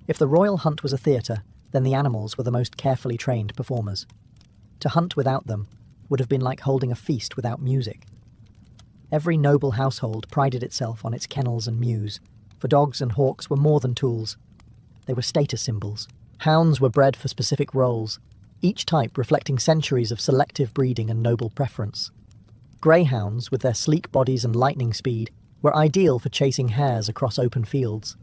If the royal hunt was a theatre, then the animals were the most carefully trained performers. To hunt without them would have been like holding a feast without music. Every noble household prided itself on its kennels and mews, for dogs and hawks were more than tools. They were status symbols. Hounds were bred for specific roles, each type reflecting centuries of selective breeding and noble preference. Greyhounds, with their sleek bodies and lightning speed, were ideal for chasing hares across open fields.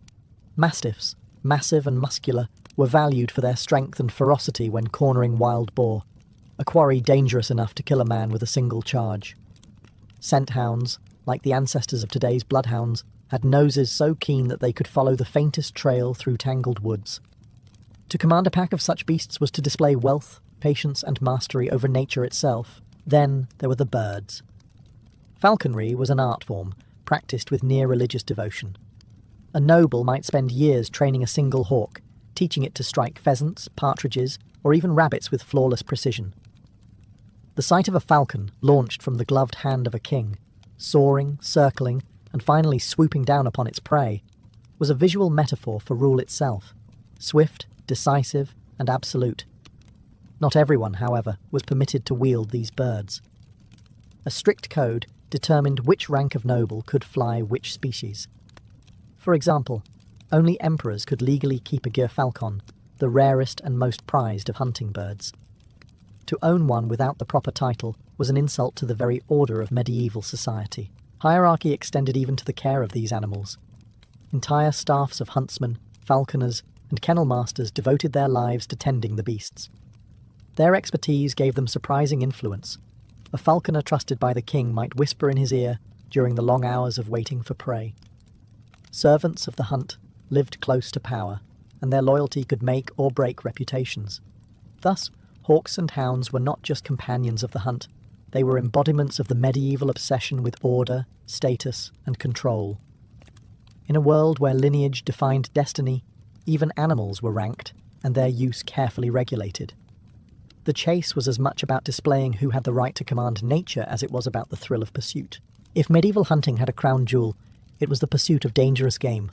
Mastiffs, massive and muscular, were valued for their strength and ferocity when cornering wild boar, a quarry dangerous enough to kill a man with a single charge. Scent hounds, like the ancestors of today's bloodhounds, had noses so keen that they could follow the faintest trail through tangled woods. To command a pack of such beasts was to display wealth, patience, and mastery over nature itself. Then there were the birds. Falconry was an art form, practiced with near religious devotion. A noble might spend years training a single hawk, teaching it to strike pheasants, partridges, or even rabbits with flawless precision. The sight of a falcon launched from the gloved hand of a king, soaring, circling, and finally swooping down upon its prey, was a visual metaphor for rule itself, swift, decisive, and absolute. Not everyone, however, was permitted to wield these birds. A strict code determined which rank of noble could fly which species. For example, only emperors could legally keep a gyrfalcon, the rarest and most prized of hunting birds. To own one without the proper title was an insult to the very order of medieval society. Hierarchy extended even to the care of these animals. Entire staffs of huntsmen, falconers, and kennel masters devoted their lives to tending the beasts. Their expertise gave them surprising influence. A falconer trusted by the king might whisper in his ear during the long hours of waiting for prey. Servants of the hunt lived close to power, and their loyalty could make or break reputations. Thus, hawks and hounds were not just companions of the hunt, they were embodiments of the medieval obsession with order, status, and control. In a world where lineage defined destiny, even animals were ranked, and their use carefully regulated. The chase was as much about displaying who had the right to command nature as it was about the thrill of pursuit. If medieval hunting had a crown jewel, it was the pursuit of dangerous game.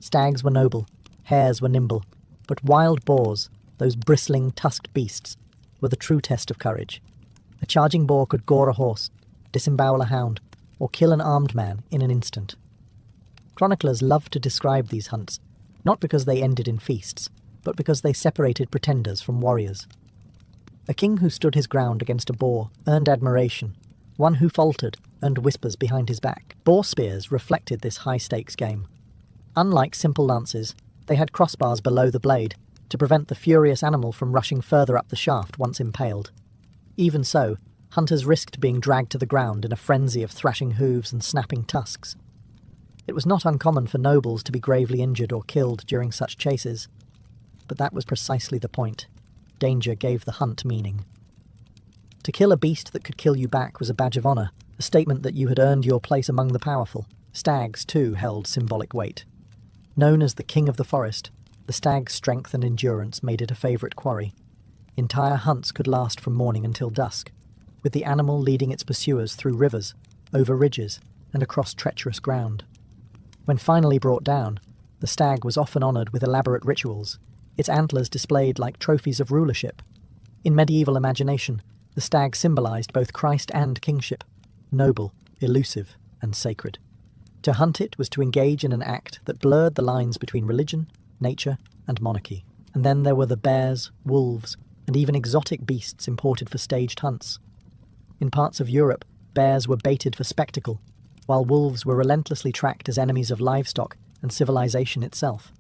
Stags were noble, hares were nimble, but wild boars, those bristling, tusked beasts, were the true test of courage. A charging boar could gore a horse, disembowel a hound, or kill an armed man in an instant. Chroniclers loved to describe these hunts, not because they ended in feasts, but because they separated pretenders from warriors. A king who stood his ground against a boar earned admiration. One who faltered earned whispers behind his back. Boar spears reflected this high-stakes game. Unlike simple lances, they had crossbars below the blade to prevent the furious animal from rushing further up the shaft once impaled. Even so, hunters risked being dragged to the ground in a frenzy of thrashing hooves and snapping tusks. It was not uncommon for nobles to be gravely injured or killed during such chases. But that was precisely the point. Danger gave the hunt meaning. To kill a beast that could kill you back was a badge of honour, a statement that you had earned your place among the powerful. Stags, too, held symbolic weight. Known as the king of the forest, the stag's strength and endurance made it a favourite quarry. Entire hunts could last from morning until dusk, with the animal leading its pursuers through rivers, over ridges, and across treacherous ground. When finally brought down, the stag was often honoured with elaborate rituals, its antlers displayed like trophies of rulership. In medieval imagination, the stag symbolised both Christ and kingship, noble, elusive, and sacred. To hunt it was to engage in an act that blurred the lines between religion, nature, and monarchy. And then there were the bears, wolves, and even exotic beasts imported for staged hunts. In parts of Europe, bears were baited for spectacle, while wolves were relentlessly tracked as enemies of livestock and civilization itself.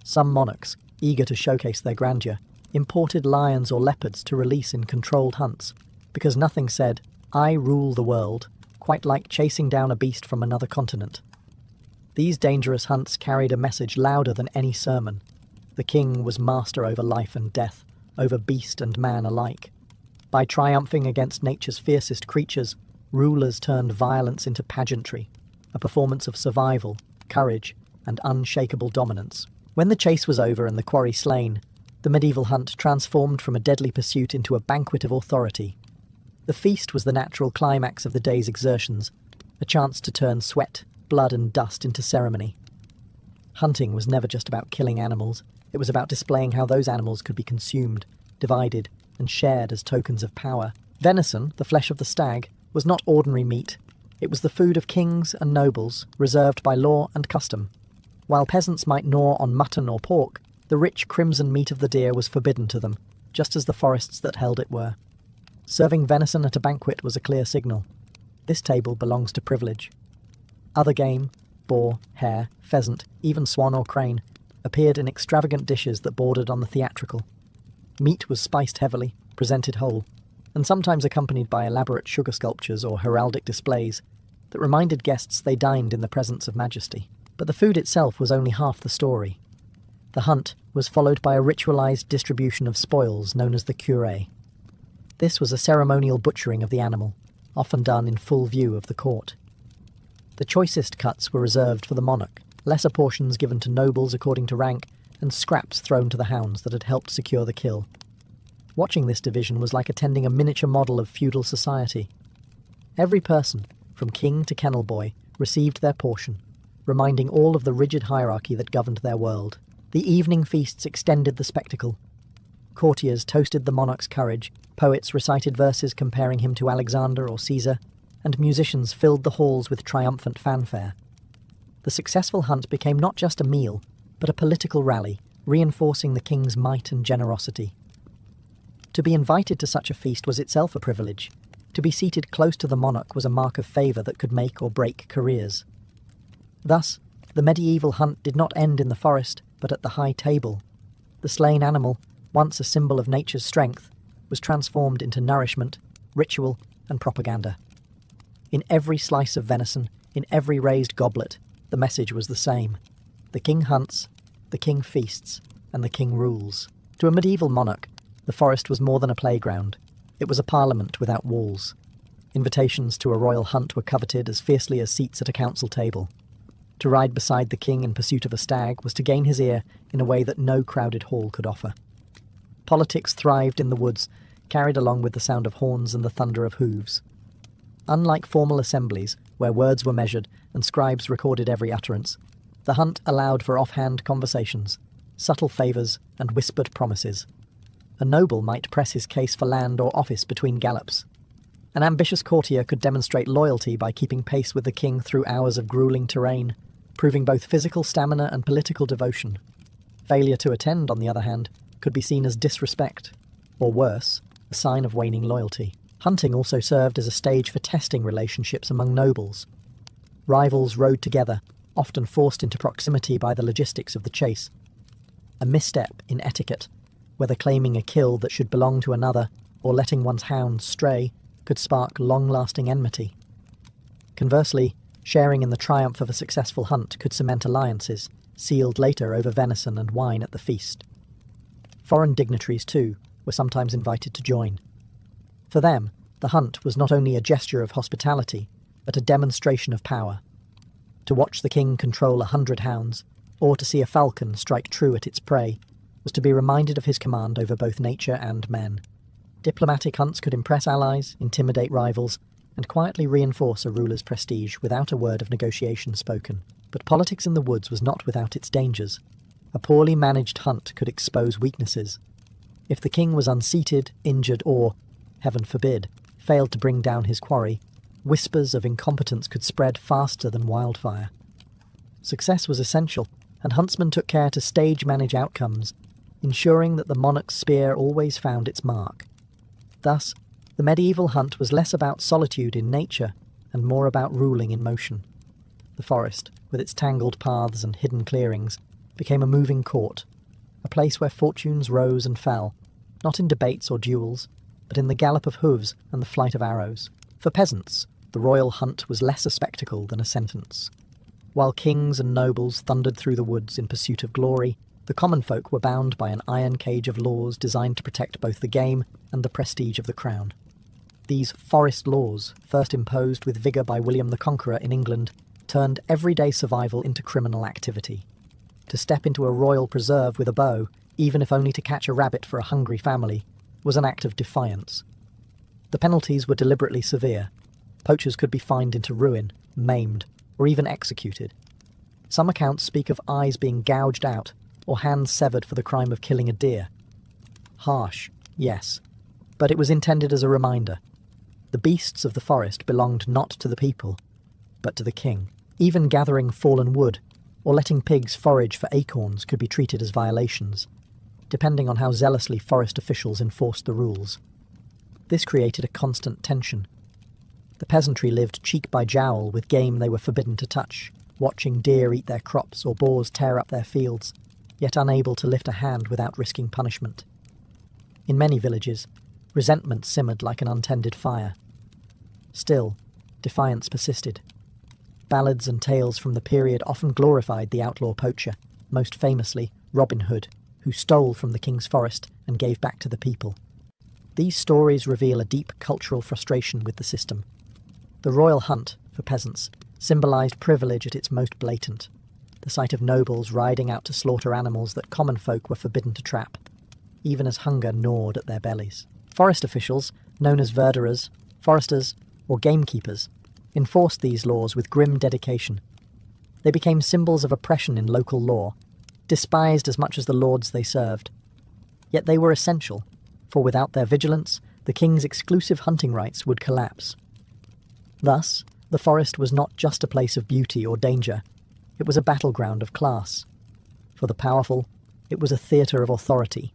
Some monarchs, eager to showcase their grandeur, imported lions or leopards to release in controlled hunts, because nothing said, "I rule the world," quite like chasing down a beast from another continent. These dangerous hunts carried a message louder than any sermon. The king was master over life and death, over beast and man alike. By triumphing against nature's fiercest creatures, rulers turned violence into pageantry, a performance of survival, courage, and unshakable dominance. When the chase was over and the quarry slain, the medieval hunt transformed from a deadly pursuit into a banquet of authority. The feast was the natural climax of the day's exertions, a chance to turn sweat, blood, and dust into ceremony. Hunting was never just about killing animals, it was about displaying how those animals could be consumed, divided, and shared as tokens of power. Venison, the flesh of the stag, was not ordinary meat. It was the food of kings and nobles, reserved by law and custom. While peasants might gnaw on mutton or pork, the rich crimson meat of the deer was forbidden to them, just as the forests that held it were. Serving venison at a banquet was a clear signal. This table belongs to privilege. Other game, boar, hare, pheasant, even swan or crane, appeared in extravagant dishes that bordered on the theatrical. Meat was spiced heavily, presented whole, and sometimes accompanied by elaborate sugar sculptures or heraldic displays that reminded guests they dined in the presence of majesty. But the food itself was only half the story. The hunt was followed by a ritualized distribution of spoils known as the curé. This was a ceremonial butchering of the animal, often done in full view of the court. The choicest cuts were reserved for the monarch, lesser portions given to nobles according to rank, and scraps thrown to the hounds that had helped secure the kill. Watching this division was like attending a miniature model of feudal society. Every person, from king to kennel boy, received their portion, reminding all of the rigid hierarchy that governed their world. The evening feasts extended the spectacle. Courtiers toasted the monarch's courage, poets recited verses comparing him to Alexander or Caesar, and musicians filled the halls with triumphant fanfare. The successful hunt became not just a meal, but a political rally, reinforcing the king's might and generosity. To be invited to such a feast was itself a privilege. To be seated close to the monarch was a mark of favour that could make or break careers. Thus, the medieval hunt did not end in the forest, but at the high table. The slain animal, once a symbol of nature's strength, was transformed into nourishment, ritual, and propaganda. In every slice of venison, in every raised goblet, the message was the same. The king hunts, the king feasts, and the king rules. To a medieval monarch, the forest was more than a playground. It was a parliament without walls. Invitations to a royal hunt were coveted as fiercely as seats at a council table. To ride beside the king in pursuit of a stag was to gain his ear in a way that no crowded hall could offer. Politics thrived in the woods, carried along with the sound of horns and the thunder of hooves. Unlike formal assemblies, where words were measured and scribes recorded every utterance, the hunt allowed for offhand conversations, subtle favours, and whispered promises. A noble might press his case for land or office between gallops. An ambitious courtier could demonstrate loyalty by keeping pace with the king through hours of grueling terrain, proving both physical stamina and political devotion. Failure to attend, on the other hand, could be seen as disrespect, or worse, a sign of waning loyalty. Hunting also served as a stage for testing relationships among nobles. Rivals rode together, often forced into proximity by the logistics of the chase. A misstep in etiquette, whether claiming a kill that should belong to another or letting one's hounds stray, could spark long-lasting enmity. Conversely, sharing in the triumph of a successful hunt could cement alliances, sealed later over venison and wine at the feast. Foreign dignitaries, too, were sometimes invited to join. For them, the hunt was not only a gesture of hospitality, but a demonstration of power. To watch the king control 100 hounds, or to see a falcon strike true at its prey, was to be reminded of his command over both nature and men. Diplomatic hunts could impress allies, intimidate rivals, and quietly reinforce a ruler's prestige without a word of negotiation spoken. But politics in the woods was not without its dangers. A poorly managed hunt could expose weaknesses. If the king was unseated, injured, or, heaven forbid, failed to bring down his quarry, whispers of incompetence could spread faster than wildfire. Success was essential, and huntsmen took care to stage-manage outcomes, ensuring that the monarch's spear always found its mark. Thus, the medieval hunt was less about solitude in nature and more about ruling in motion. The forest, with its tangled paths and hidden clearings, became a moving court, a place where fortunes rose and fell, not in debates or duels, but in the gallop of hooves and the flight of arrows. For peasants, the royal hunt was less a spectacle than a sentence. While kings and nobles thundered through the woods in pursuit of glory, the common folk were bound by an iron cage of laws designed to protect both the game and the prestige of the crown. These forest laws, first imposed with vigour by William the Conqueror in England, turned everyday survival into criminal activity. To step into a royal preserve with a bow, even if only to catch a rabbit for a hungry family, was an act of defiance. The penalties were deliberately severe. Poachers could be fined into ruin, maimed, or even executed. Some accounts speak of eyes being gouged out, or hands severed for the crime of killing a deer. Harsh, yes, but it was intended as a reminder. The beasts of the forest belonged not to the people, but to the king. Even gathering fallen wood, or letting pigs forage for acorns could be treated as violations, depending on how zealously forest officials enforced the rules. This created a constant tension. The peasantry lived cheek by jowl with game they were forbidden to touch, watching deer eat their crops or boars tear up their fields, yet unable to lift a hand without risking punishment. In many villages, resentment simmered like an untended fire. Still, defiance persisted. Ballads and tales from the period often glorified the outlaw poacher, most famously Robin Hood, who stole from the king's forest and gave back to the people. These stories reveal a deep cultural frustration with the system. The royal hunt, for peasants, symbolised privilege at its most blatant, the sight of nobles riding out to slaughter animals that common folk were forbidden to trap, even as hunger gnawed at their bellies. Forest officials, known as verderers, foresters, or gamekeepers, enforced these laws with grim dedication. They became symbols of oppression in local law, despised as much as the lords they served. Yet they were essential, for without their vigilance, the king's exclusive hunting rights would collapse. Thus, the forest was not just a place of beauty or danger, it was a battleground of class. For the powerful, it was a theatre of authority.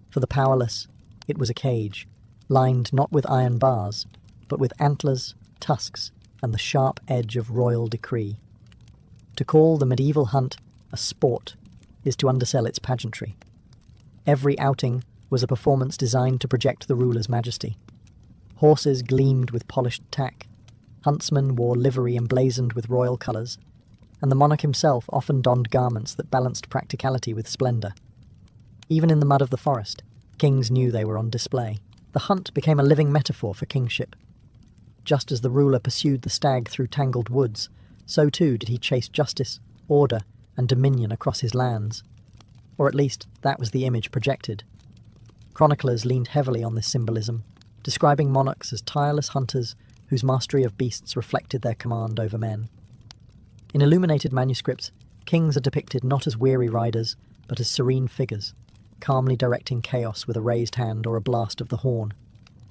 For the powerless, it was a cage, lined not with iron bars, but with antlers, tusks, and the sharp edge of royal decree. To call the medieval hunt a sport is to undersell its pageantry. Every outing was a performance designed to project the ruler's majesty. Horses gleamed with polished tack, huntsmen wore livery emblazoned with royal colours, and the monarch himself often donned garments that balanced practicality with splendour. Even in the mud of the forest, kings knew they were on display. The hunt became a living metaphor for kingship. Just as the ruler pursued the stag through tangled woods, so too did he chase justice, order, and dominion across his lands. Or at least, that was the image projected. Chroniclers leaned heavily on this symbolism, describing monarchs as tireless hunters whose mastery of beasts reflected their command over men. In illuminated manuscripts, kings are depicted not as weary riders, but as serene figures, calmly directing chaos with a raised hand or a blast of the horn.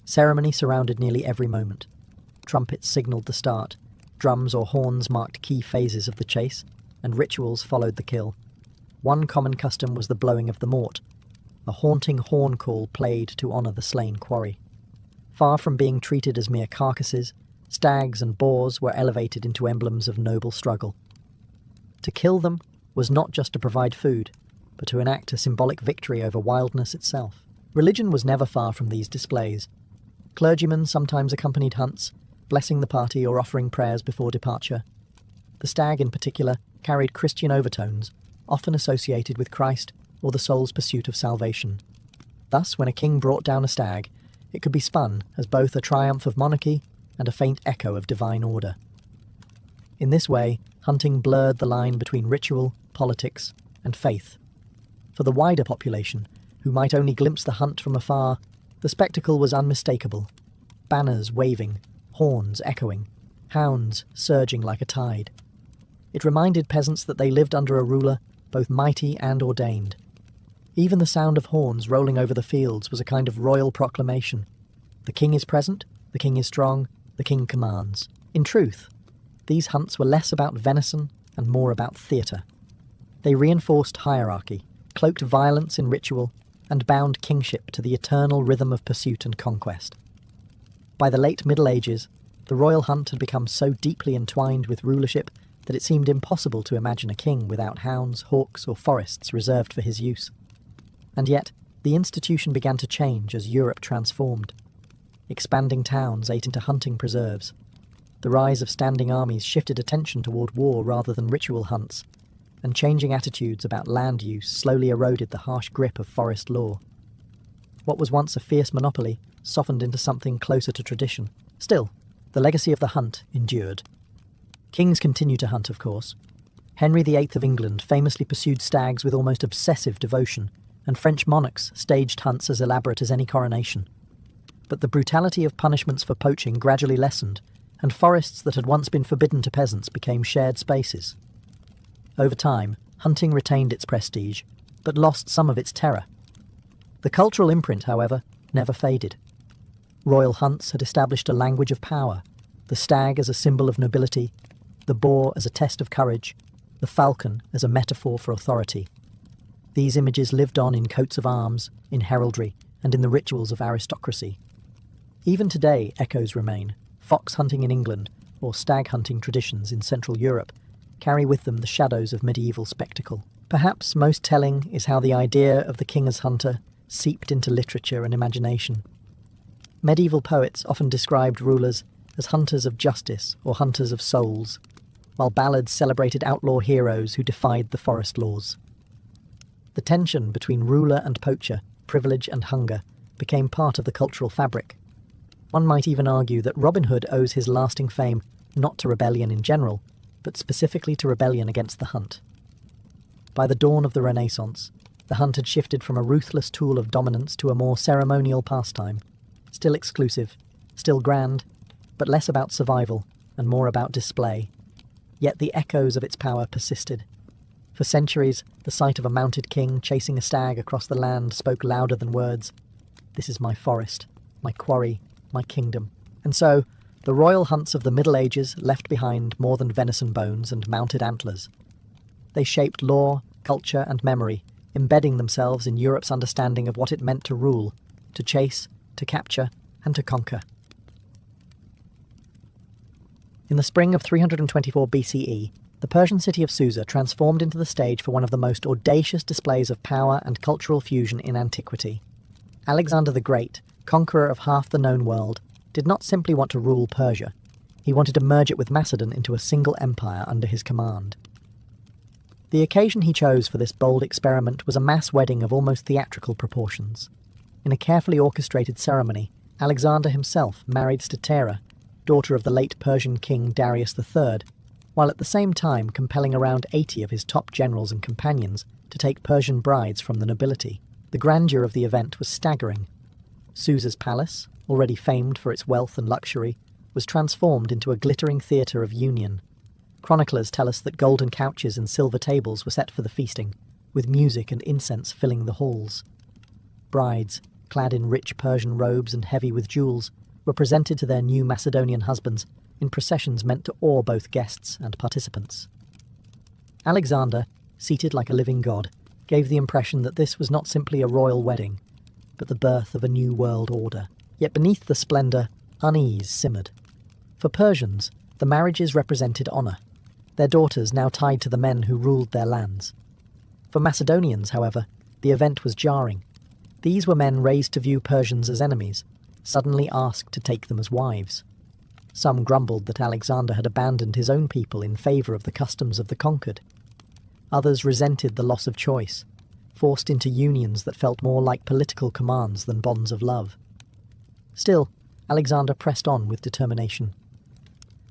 Ceremony surrounded nearly every moment. Trumpets signalled the start, drums or horns marked key phases of the chase, and rituals followed the kill. One common custom was the blowing of the mort, a haunting horn call played to honour the slain quarry. Far from being treated as mere carcasses, stags and boars were elevated into emblems of noble struggle. To kill them was not just to provide food, but to enact a symbolic victory over wildness itself. Religion was never far from these displays. Clergymen sometimes accompanied hunts, blessing the party or offering prayers before departure. The stag, in particular, carried Christian overtones, often associated with Christ or the soul's pursuit of salvation. Thus, when a king brought down a stag, it could be spun as both a triumph of monarchy and a faint echo of divine order. In this way, hunting blurred the line between ritual, politics, and faith. For the wider population, who might only glimpse the hunt from afar, the spectacle was unmistakable. Banners waving, horns echoing, hounds surging like a tide. It reminded peasants that they lived under a ruler both mighty and ordained. Even the sound of horns rolling over the fields was a kind of royal proclamation. The king is present, the king is strong, the king commands. In truth, these hunts were less about venison and more about theatre. They reinforced hierarchy, cloaked violence in ritual, and bound kingship to the eternal rhythm of pursuit and conquest. By the late Middle Ages, the royal hunt had become so deeply entwined with rulership that it seemed impossible to imagine a king without hounds, hawks, or forests reserved for his use. And yet, the institution began to change as Europe transformed. Expanding towns ate into hunting preserves. The rise of standing armies shifted attention toward war rather than ritual hunts, and changing attitudes about land use slowly eroded the harsh grip of forest law. What was once a fierce monopoly softened into something closer to tradition. Still, the legacy of the hunt endured. Kings continued to hunt, of course. Henry VIII of England famously pursued stags with almost obsessive devotion, and French monarchs staged hunts as elaborate as any coronation. But the brutality of punishments for poaching gradually lessened, and forests that had once been forbidden to peasants became shared spaces. Over time, hunting retained its prestige, but lost some of its terror. The cultural imprint, however, never faded. Royal hunts had established a language of power, the stag as a symbol of nobility, the boar as a test of courage, the falcon as a metaphor for authority. These images lived on in coats of arms, in heraldry, and in the rituals of aristocracy. Even today, echoes remain. Fox hunting in England, or stag hunting traditions in Central Europe, carry with them the shadows of medieval spectacle. Perhaps most telling is how the idea of the king as hunter seeped into literature and imagination. Medieval poets often described rulers as hunters of justice or hunters of souls, while ballads celebrated outlaw heroes who defied the forest laws. The tension between ruler and poacher, privilege and hunger, became part of the cultural fabric. One might even argue that Robin Hood owes his lasting fame not to rebellion in general, but specifically to rebellion against the hunt. By the dawn of the Renaissance, the hunt had shifted from a ruthless tool of dominance to a more ceremonial pastime, still exclusive, still grand, but less about survival and more about display. Yet the echoes of its power persisted. For centuries, the sight of a mounted king chasing a stag across the land spoke louder than words. This is my forest, my quarry, my kingdom. And so, the royal hunts of the Middle Ages left behind more than venison bones and mounted antlers. They shaped law, culture, and memory, embedding themselves in Europe's understanding of what it meant to rule, to chase, to capture, and to conquer. In the spring of 324 BCE, the Persian city of Susa transformed into the stage for one of the most audacious displays of power and cultural fusion in antiquity. Alexander the Great, conqueror of half the known world, did not simply want to rule Persia. He wanted to merge it with Macedon into a single empire under his command. The occasion he chose for this bold experiment was a mass wedding of almost theatrical proportions. In a carefully orchestrated ceremony, Alexander himself married Statera, daughter of the late Persian king Darius III, while at the same time compelling around 80 of his top generals and companions to take Persian brides from the nobility. The grandeur of the event was staggering. Susa's palace, already famed for its wealth and luxury, was transformed into a glittering theatre of union. Chroniclers tell us that golden couches and silver tables were set for the feasting, with music and incense filling the halls. Brides, clad in rich Persian robes and heavy with jewels, were presented to their new Macedonian husbands in processions meant to awe both guests and participants. Alexander, seated like a living god, gave the impression that this was not simply a royal wedding, but the birth of a new world order. Yet beneath the splendour, unease simmered. For Persians, the marriages represented honour, their daughters now tied to the men who ruled their lands. For Macedonians, however, the event was jarring. These were men raised to view Persians as enemies, suddenly asked to take them as wives. Some grumbled that Alexander had abandoned his own people in favour of the customs of the conquered. Others resented the loss of choice, forced into unions that felt more like political commands than bonds of love. Still, Alexander pressed on with determination.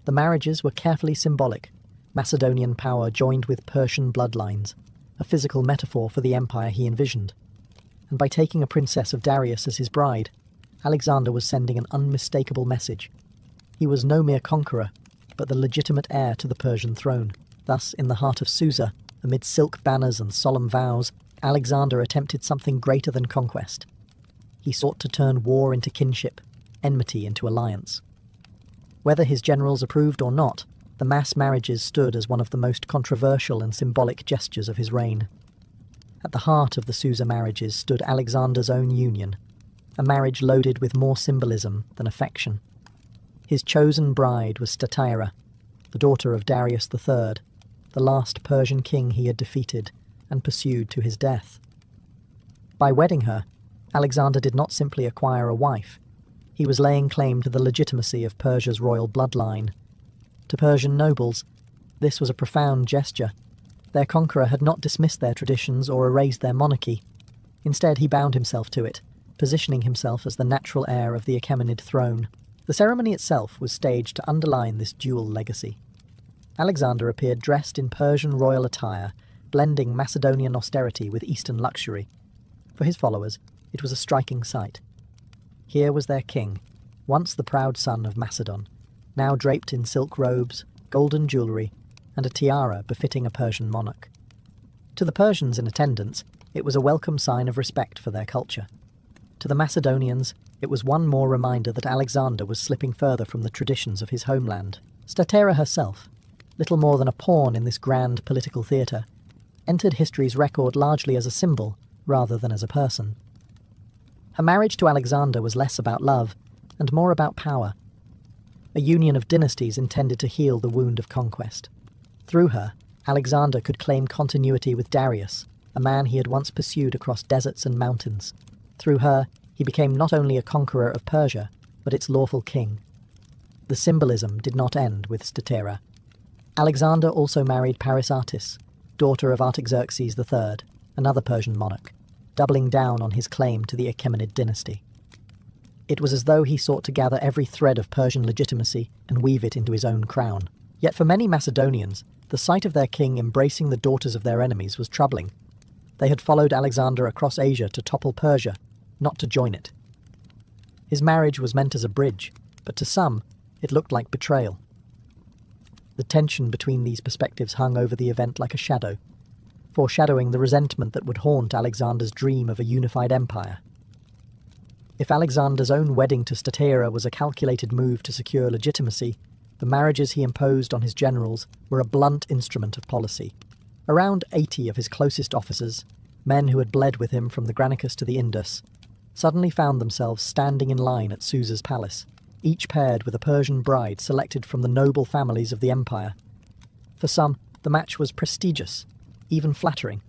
The marriages were carefully symbolic, Macedonian power joined with Persian bloodlines, a physical metaphor for the empire he envisioned. And by taking a princess of Darius as his bride, Alexander was sending an unmistakable message. He was no mere conqueror, but the legitimate heir to the Persian throne. Thus, in the heart of Susa, amid silk banners and solemn vows, Alexander attempted something greater than conquest. He sought to turn war into kinship, enmity into alliance. Whether his generals approved or not, the mass marriages stood as one of the most controversial and symbolic gestures of his reign. At the heart of the Susa marriages stood Alexander's own union, a marriage loaded with more symbolism than affection. His chosen bride was Stateira, the daughter of Darius III, the last Persian king he had defeated and pursued to his death. By wedding her, Alexander did not simply acquire a wife. He was laying claim to the legitimacy of Persia's royal bloodline. To Persian nobles, this was a profound gesture. Their conqueror had not dismissed their traditions or erased their monarchy. Instead, he bound himself to it, positioning himself as the natural heir of the Achaemenid throne. The ceremony itself was staged to underline this dual legacy. Alexander appeared dressed in Persian royal attire, blending Macedonian austerity with Eastern luxury. For his followers, it was a striking sight. Here was their king, once the proud son of Macedon, now draped in silk robes, golden jewellery, and a tiara befitting a Persian monarch. To the Persians in attendance, it was a welcome sign of respect for their culture. To the Macedonians, it was one more reminder that Alexander was slipping further from the traditions of his homeland. Stateira herself, little more than a pawn in this grand political theatre, entered history's record largely as a symbol rather than as a person. Her marriage to Alexander was less about love and more about power, a union of dynasties intended to heal the wound of conquest. Through her, Alexander could claim continuity with Darius, a man he had once pursued across deserts and mountains. Through her, he became not only a conqueror of Persia, but its lawful king. The symbolism did not end with Stateira. Alexander also married Parysatis, daughter of Artaxerxes III, another Persian monarch, doubling down on his claim to the Achaemenid dynasty. It was as though he sought to gather every thread of Persian legitimacy and weave it into his own crown. Yet for many Macedonians, the sight of their king embracing the daughters of their enemies was troubling. They had followed Alexander across Asia to topple Persia, not to join it. His marriage was meant as a bridge, but to some, it looked like betrayal. The tension between these perspectives hung over the event like a shadow, foreshadowing the resentment that would haunt Alexander's dream of a unified empire. If Alexander's own wedding to Stateira was a calculated move to secure legitimacy, the marriages he imposed on his generals were a blunt instrument of policy. Around 80 of his closest officers, men who had bled with him from the Granicus to the Indus, suddenly found themselves standing in line at Susa's palace, each paired with a Persian bride selected from the noble families of the empire. For some, the match was prestigious, even flattering.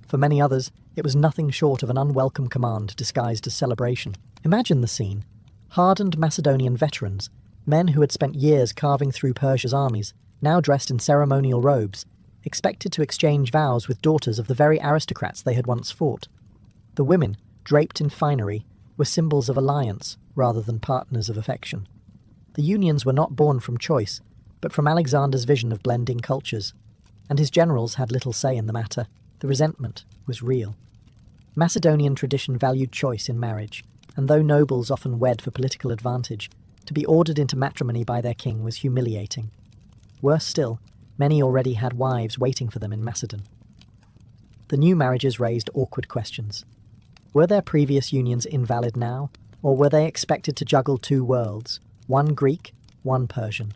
For many others, it was nothing short of an unwelcome command disguised as celebration. Imagine the scene. Hardened Macedonian veterans, men who had spent years carving through Persia's armies, now dressed in ceremonial robes, expected to exchange vows with daughters of the very aristocrats they had once fought. The women, draped in finery, were symbols of alliance rather than partners of affection. The unions were not born from choice, but from Alexander's vision of blending cultures, and his generals had little say in the matter. The resentment was real. Macedonian tradition valued choice in marriage, and though nobles often wed for political advantage, to be ordered into matrimony by their king was humiliating. Worse still, many already had wives waiting for them in Macedon. The new marriages raised awkward questions. Were their previous unions invalid now, or were they expected to juggle two worlds, one Greek, one Persian?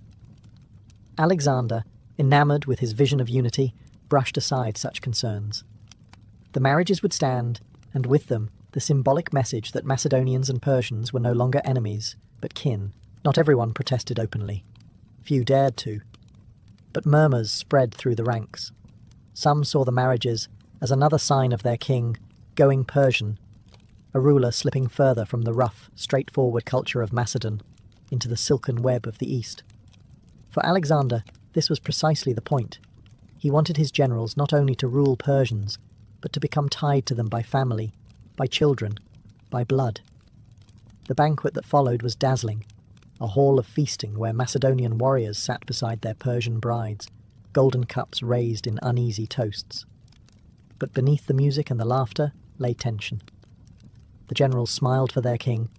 Alexander, enamoured with his vision of unity, brushed aside such concerns. The marriages would stand, and with them, the symbolic message that Macedonians and Persians were no longer enemies, but kin. Not everyone protested openly. Few dared to. But murmurs spread through the ranks. Some saw the marriages as another sign of their king going Persian, a ruler slipping further from the rough, straightforward culture of Macedon into the silken web of the East. For Alexander, this was precisely the point. He wanted his generals not only to rule Persians, but to become tied to them by family, by children, by blood. The banquet that followed was dazzling, a hall of feasting where Macedonian warriors sat beside their Persian brides, golden cups raised in uneasy toasts. But beneath the music and the laughter lay tension. The generals smiled for their king,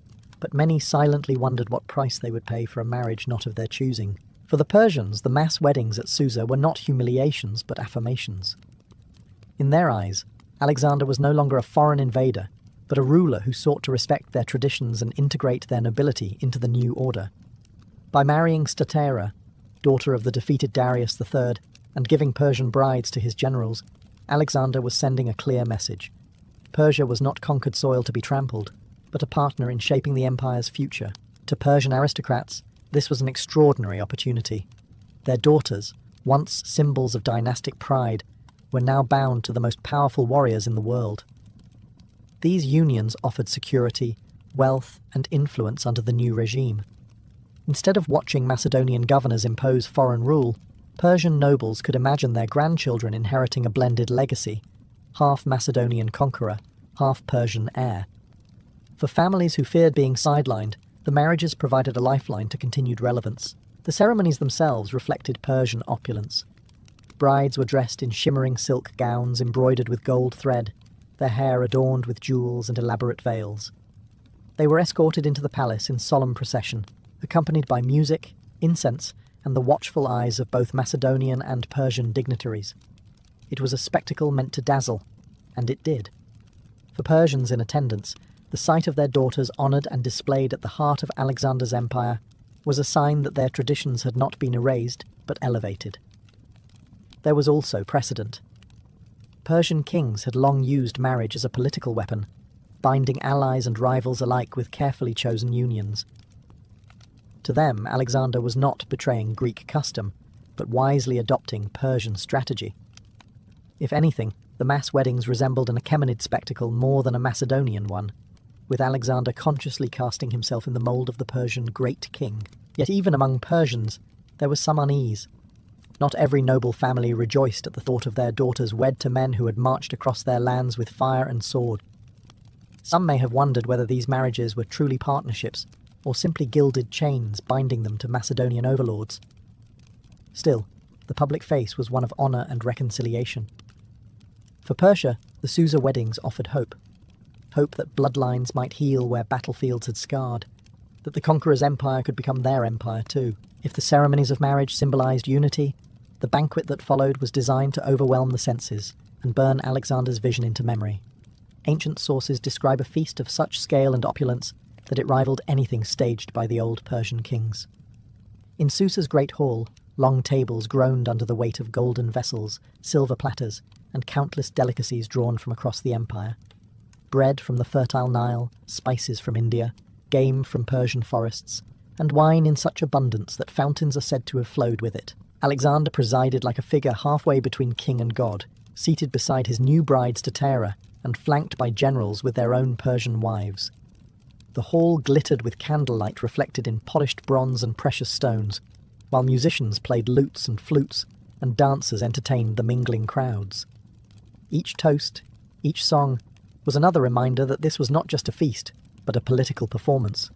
but many silently wondered what price they would pay for a marriage not of their choosing. For the Persians, the mass weddings at Susa were not humiliations but affirmations. In their eyes, Alexander was no longer a foreign invader, but a ruler who sought to respect their traditions and integrate their nobility into the new order. By marrying Statera, daughter of the defeated Darius III, and giving Persian brides to his generals, Alexander was sending a clear message. Persia was not conquered soil to be trampled, but a partner in shaping the empire's future. To Persian aristocrats, this was an extraordinary opportunity. Their daughters, once symbols of dynastic pride, were now bound to the most powerful warriors in the world. These unions offered security, wealth, and influence under the new regime. Instead of watching Macedonian governors impose foreign rule, Persian nobles could imagine their grandchildren inheriting a blended legacy, half Macedonian conqueror, half Persian heir. For families who feared being sidelined, the marriages provided a lifeline to continued relevance. The ceremonies themselves reflected Persian opulence. Brides were dressed in shimmering silk gowns embroidered with gold thread, their hair adorned with jewels and elaborate veils. They were escorted into the palace in solemn procession, accompanied by music, incense, and the watchful eyes of both Macedonian and Persian dignitaries. It was a spectacle meant to dazzle, and it did. For Persians in attendance, the sight of their daughters honoured and displayed at the heart of Alexander's empire was a sign that their traditions had not been erased, but elevated. There was also precedent. Persian kings had long used marriage as a political weapon, binding allies and rivals alike with carefully chosen unions. To them, Alexander was not betraying Greek custom, but wisely adopting Persian strategy. If anything, the mass weddings resembled an Achaemenid spectacle more than a Macedonian one, with Alexander consciously casting himself in the mould of the Persian great king. Yet even among Persians, there was some unease. Not every noble family rejoiced at the thought of their daughters wed to men who had marched across their lands with fire and sword. Some may have wondered whether these marriages were truly partnerships, or simply gilded chains binding them to Macedonian overlords. Still, the public face was one of honour and reconciliation. For Persia, the Susa weddings offered hope. Hope that bloodlines might heal where battlefields had scarred, that the conqueror's empire could become their empire too. If the ceremonies of marriage symbolised unity, the banquet that followed was designed to overwhelm the senses and burn Alexander's vision into memory. Ancient sources describe a feast of such scale and opulence that it rivaled anything staged by the old Persian kings. In Susa's great hall, long tables groaned under the weight of golden vessels, silver platters, and countless delicacies drawn from across the empire. Bread from the fertile Nile, spices from India, game from Persian forests, and wine in such abundance that fountains are said to have flowed with it. Alexander presided like a figure halfway between king and god, seated beside his new bride Statera, and flanked by generals with their own Persian wives. The hall glittered with candlelight reflected in polished bronze and precious stones, while musicians played lutes and flutes, and dancers entertained the mingling crowds. Each toast, each song, was another reminder that this was not just a feast, but a political performance.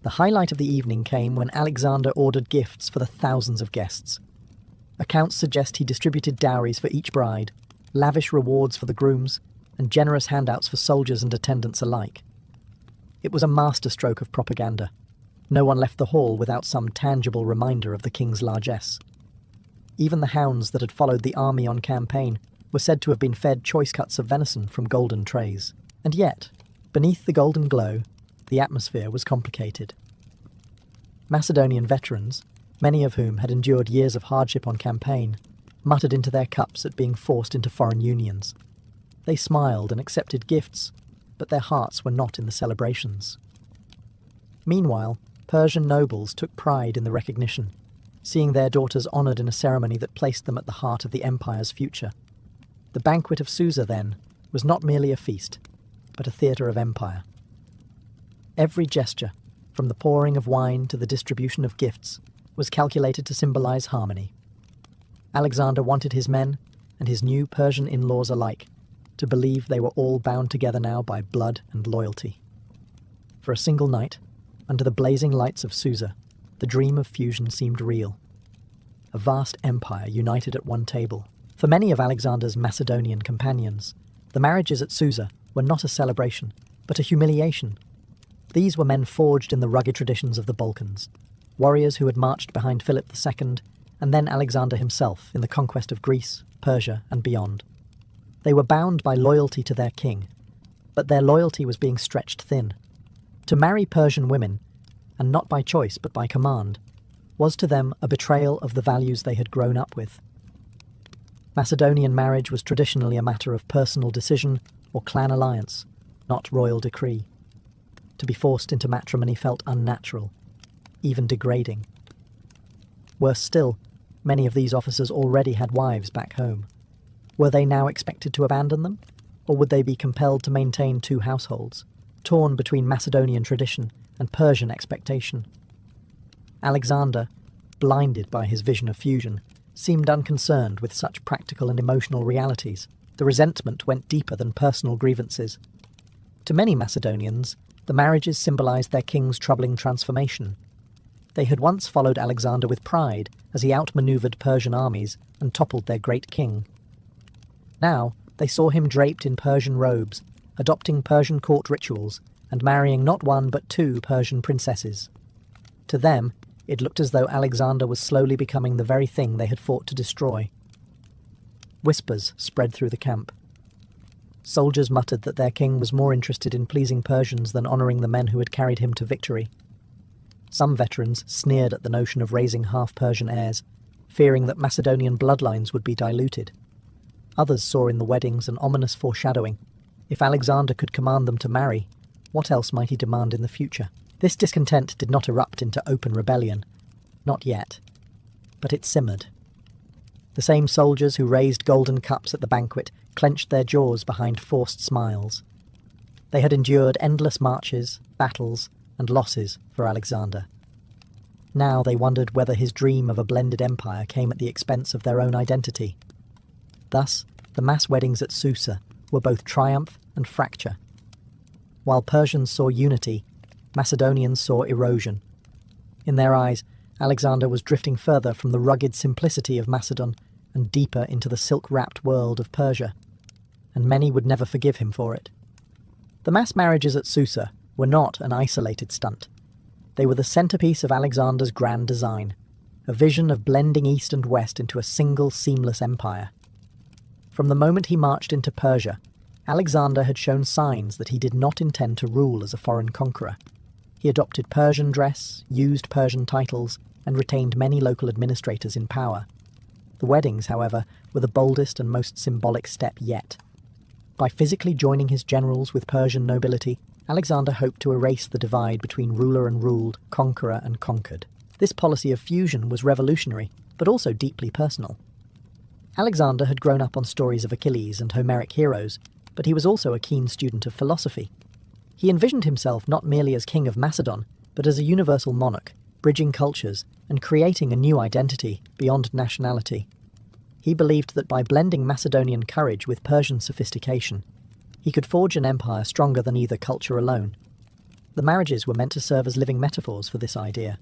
The highlight of the evening came when Alexander ordered gifts for the thousands of guests. Accounts suggest he distributed dowries for each bride, lavish rewards for the grooms, and generous handouts for soldiers and attendants alike. It was a masterstroke of propaganda. No one left the hall without some tangible reminder of the king's largesse. Even the hounds that had followed the army on campaign were said to have been fed choice cuts of venison from golden trays. And yet, beneath the golden glow, the atmosphere was complicated. Macedonian veterans, many of whom had endured years of hardship on campaign, muttered into their cups at being forced into foreign unions. They smiled and accepted gifts, but their hearts were not in the celebrations. Meanwhile, Persian nobles took pride in the recognition, seeing their daughters honoured in a ceremony that placed them at the heart of the empire's future. The banquet of Susa, then, was not merely a feast, but a theatre of empire. Every gesture, from the pouring of wine to the distribution of gifts, was calculated to symbolise harmony. Alexander wanted his men, and his new Persian in-laws alike, to believe they were all bound together now by blood and loyalty. For a single night, under the blazing lights of Susa, the dream of fusion seemed real. A vast empire united at one table. For many of Alexander's Macedonian companions, the marriages at Susa were not a celebration, but a humiliation. These were men forged in the rugged traditions of the Balkans, warriors who had marched behind Philip II, and then Alexander himself in the conquest of Greece, Persia, and beyond. They were bound by loyalty to their king, but their loyalty was being stretched thin. To marry Persian women, and not by choice but by command, was to them a betrayal of the values they had grown up with. Macedonian marriage was traditionally a matter of personal decision or clan alliance, not royal decree. To be forced into matrimony felt unnatural, even degrading. Worse still, many of these officers already had wives back home. Were they now expected to abandon them, or would they be compelled to maintain two households, torn between Macedonian tradition and Persian expectation? Alexander, blinded by his vision of fusion, seemed unconcerned with such practical and emotional realities. The resentment went deeper than personal grievances. To many Macedonians, the marriages symbolised their king's troubling transformation. They had once followed Alexander with pride as he outmanoeuvred Persian armies and toppled their great king. Now they saw him draped in Persian robes, adopting Persian court rituals, and marrying not one but two Persian princesses. To them, it looked as though Alexander was slowly becoming the very thing they had fought to destroy. Whispers spread through the camp. Soldiers muttered that their king was more interested in pleasing Persians than honouring the men who had carried him to victory. Some veterans sneered at the notion of raising half-Persian heirs, fearing that Macedonian bloodlines would be diluted. Others saw in the weddings an ominous foreshadowing. If Alexander could command them to marry, what else might he demand in the future? This discontent did not erupt into open rebellion. Not yet. But it simmered. The same soldiers who raised golden cups at the banquet clenched their jaws behind forced smiles. They had endured endless marches, battles, and losses for Alexander. Now they wondered whether his dream of a blended empire came at the expense of their own identity. Thus, the mass weddings at Susa were both triumph and fracture. While Persians saw unity, Macedonians saw erosion. In their eyes, Alexander was drifting further from the rugged simplicity of Macedon and deeper into the silk-wrapped world of Persia, and many would never forgive him for it. The mass marriages at Susa were not an isolated stunt. They were the centerpiece of Alexander's grand design, a vision of blending East and West into a single seamless empire. From the moment he marched into Persia, Alexander had shown signs that he did not intend to rule as a foreign conqueror. He adopted Persian dress, used Persian titles, and retained many local administrators in power. The weddings, however, were the boldest and most symbolic step yet. By physically joining his generals with Persian nobility, Alexander hoped to erase the divide between ruler and ruled, conqueror and conquered. This policy of fusion was revolutionary, but also deeply personal. Alexander had grown up on stories of Achilles and Homeric heroes, but he was also a keen student of philosophy. He envisioned himself not merely as king of Macedon, but as a universal monarch, bridging cultures and creating a new identity beyond nationality. He believed that by blending Macedonian courage with Persian sophistication, he could forge an empire stronger than either culture alone. The marriages were meant to serve as living metaphors for this idea.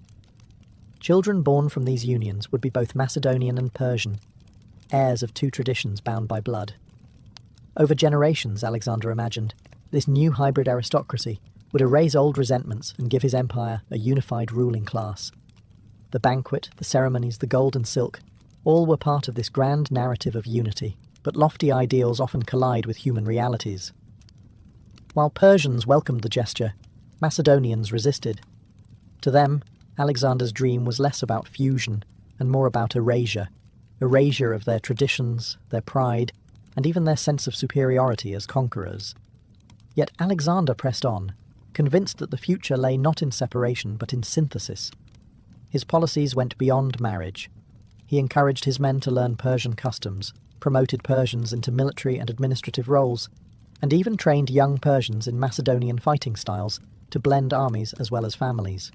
Children born from these unions would be both Macedonian and Persian, heirs of two traditions bound by blood. Over generations, Alexander imagined, this new hybrid aristocracy would erase old resentments and give his empire a unified ruling class. The banquet, the ceremonies, the gold and silk, all were part of this grand narrative of unity, but lofty ideals often collide with human realities. While Persians welcomed the gesture, Macedonians resisted. To them, Alexander's dream was less about fusion and more about erasure of their traditions, their pride, and even their sense of superiority as conquerors. Yet Alexander pressed on, convinced that the future lay not in separation but in synthesis. His policies went beyond marriage. He encouraged his men to learn Persian customs, promoted Persians into military and administrative roles, and even trained young Persians in Macedonian fighting styles to blend armies as well as families.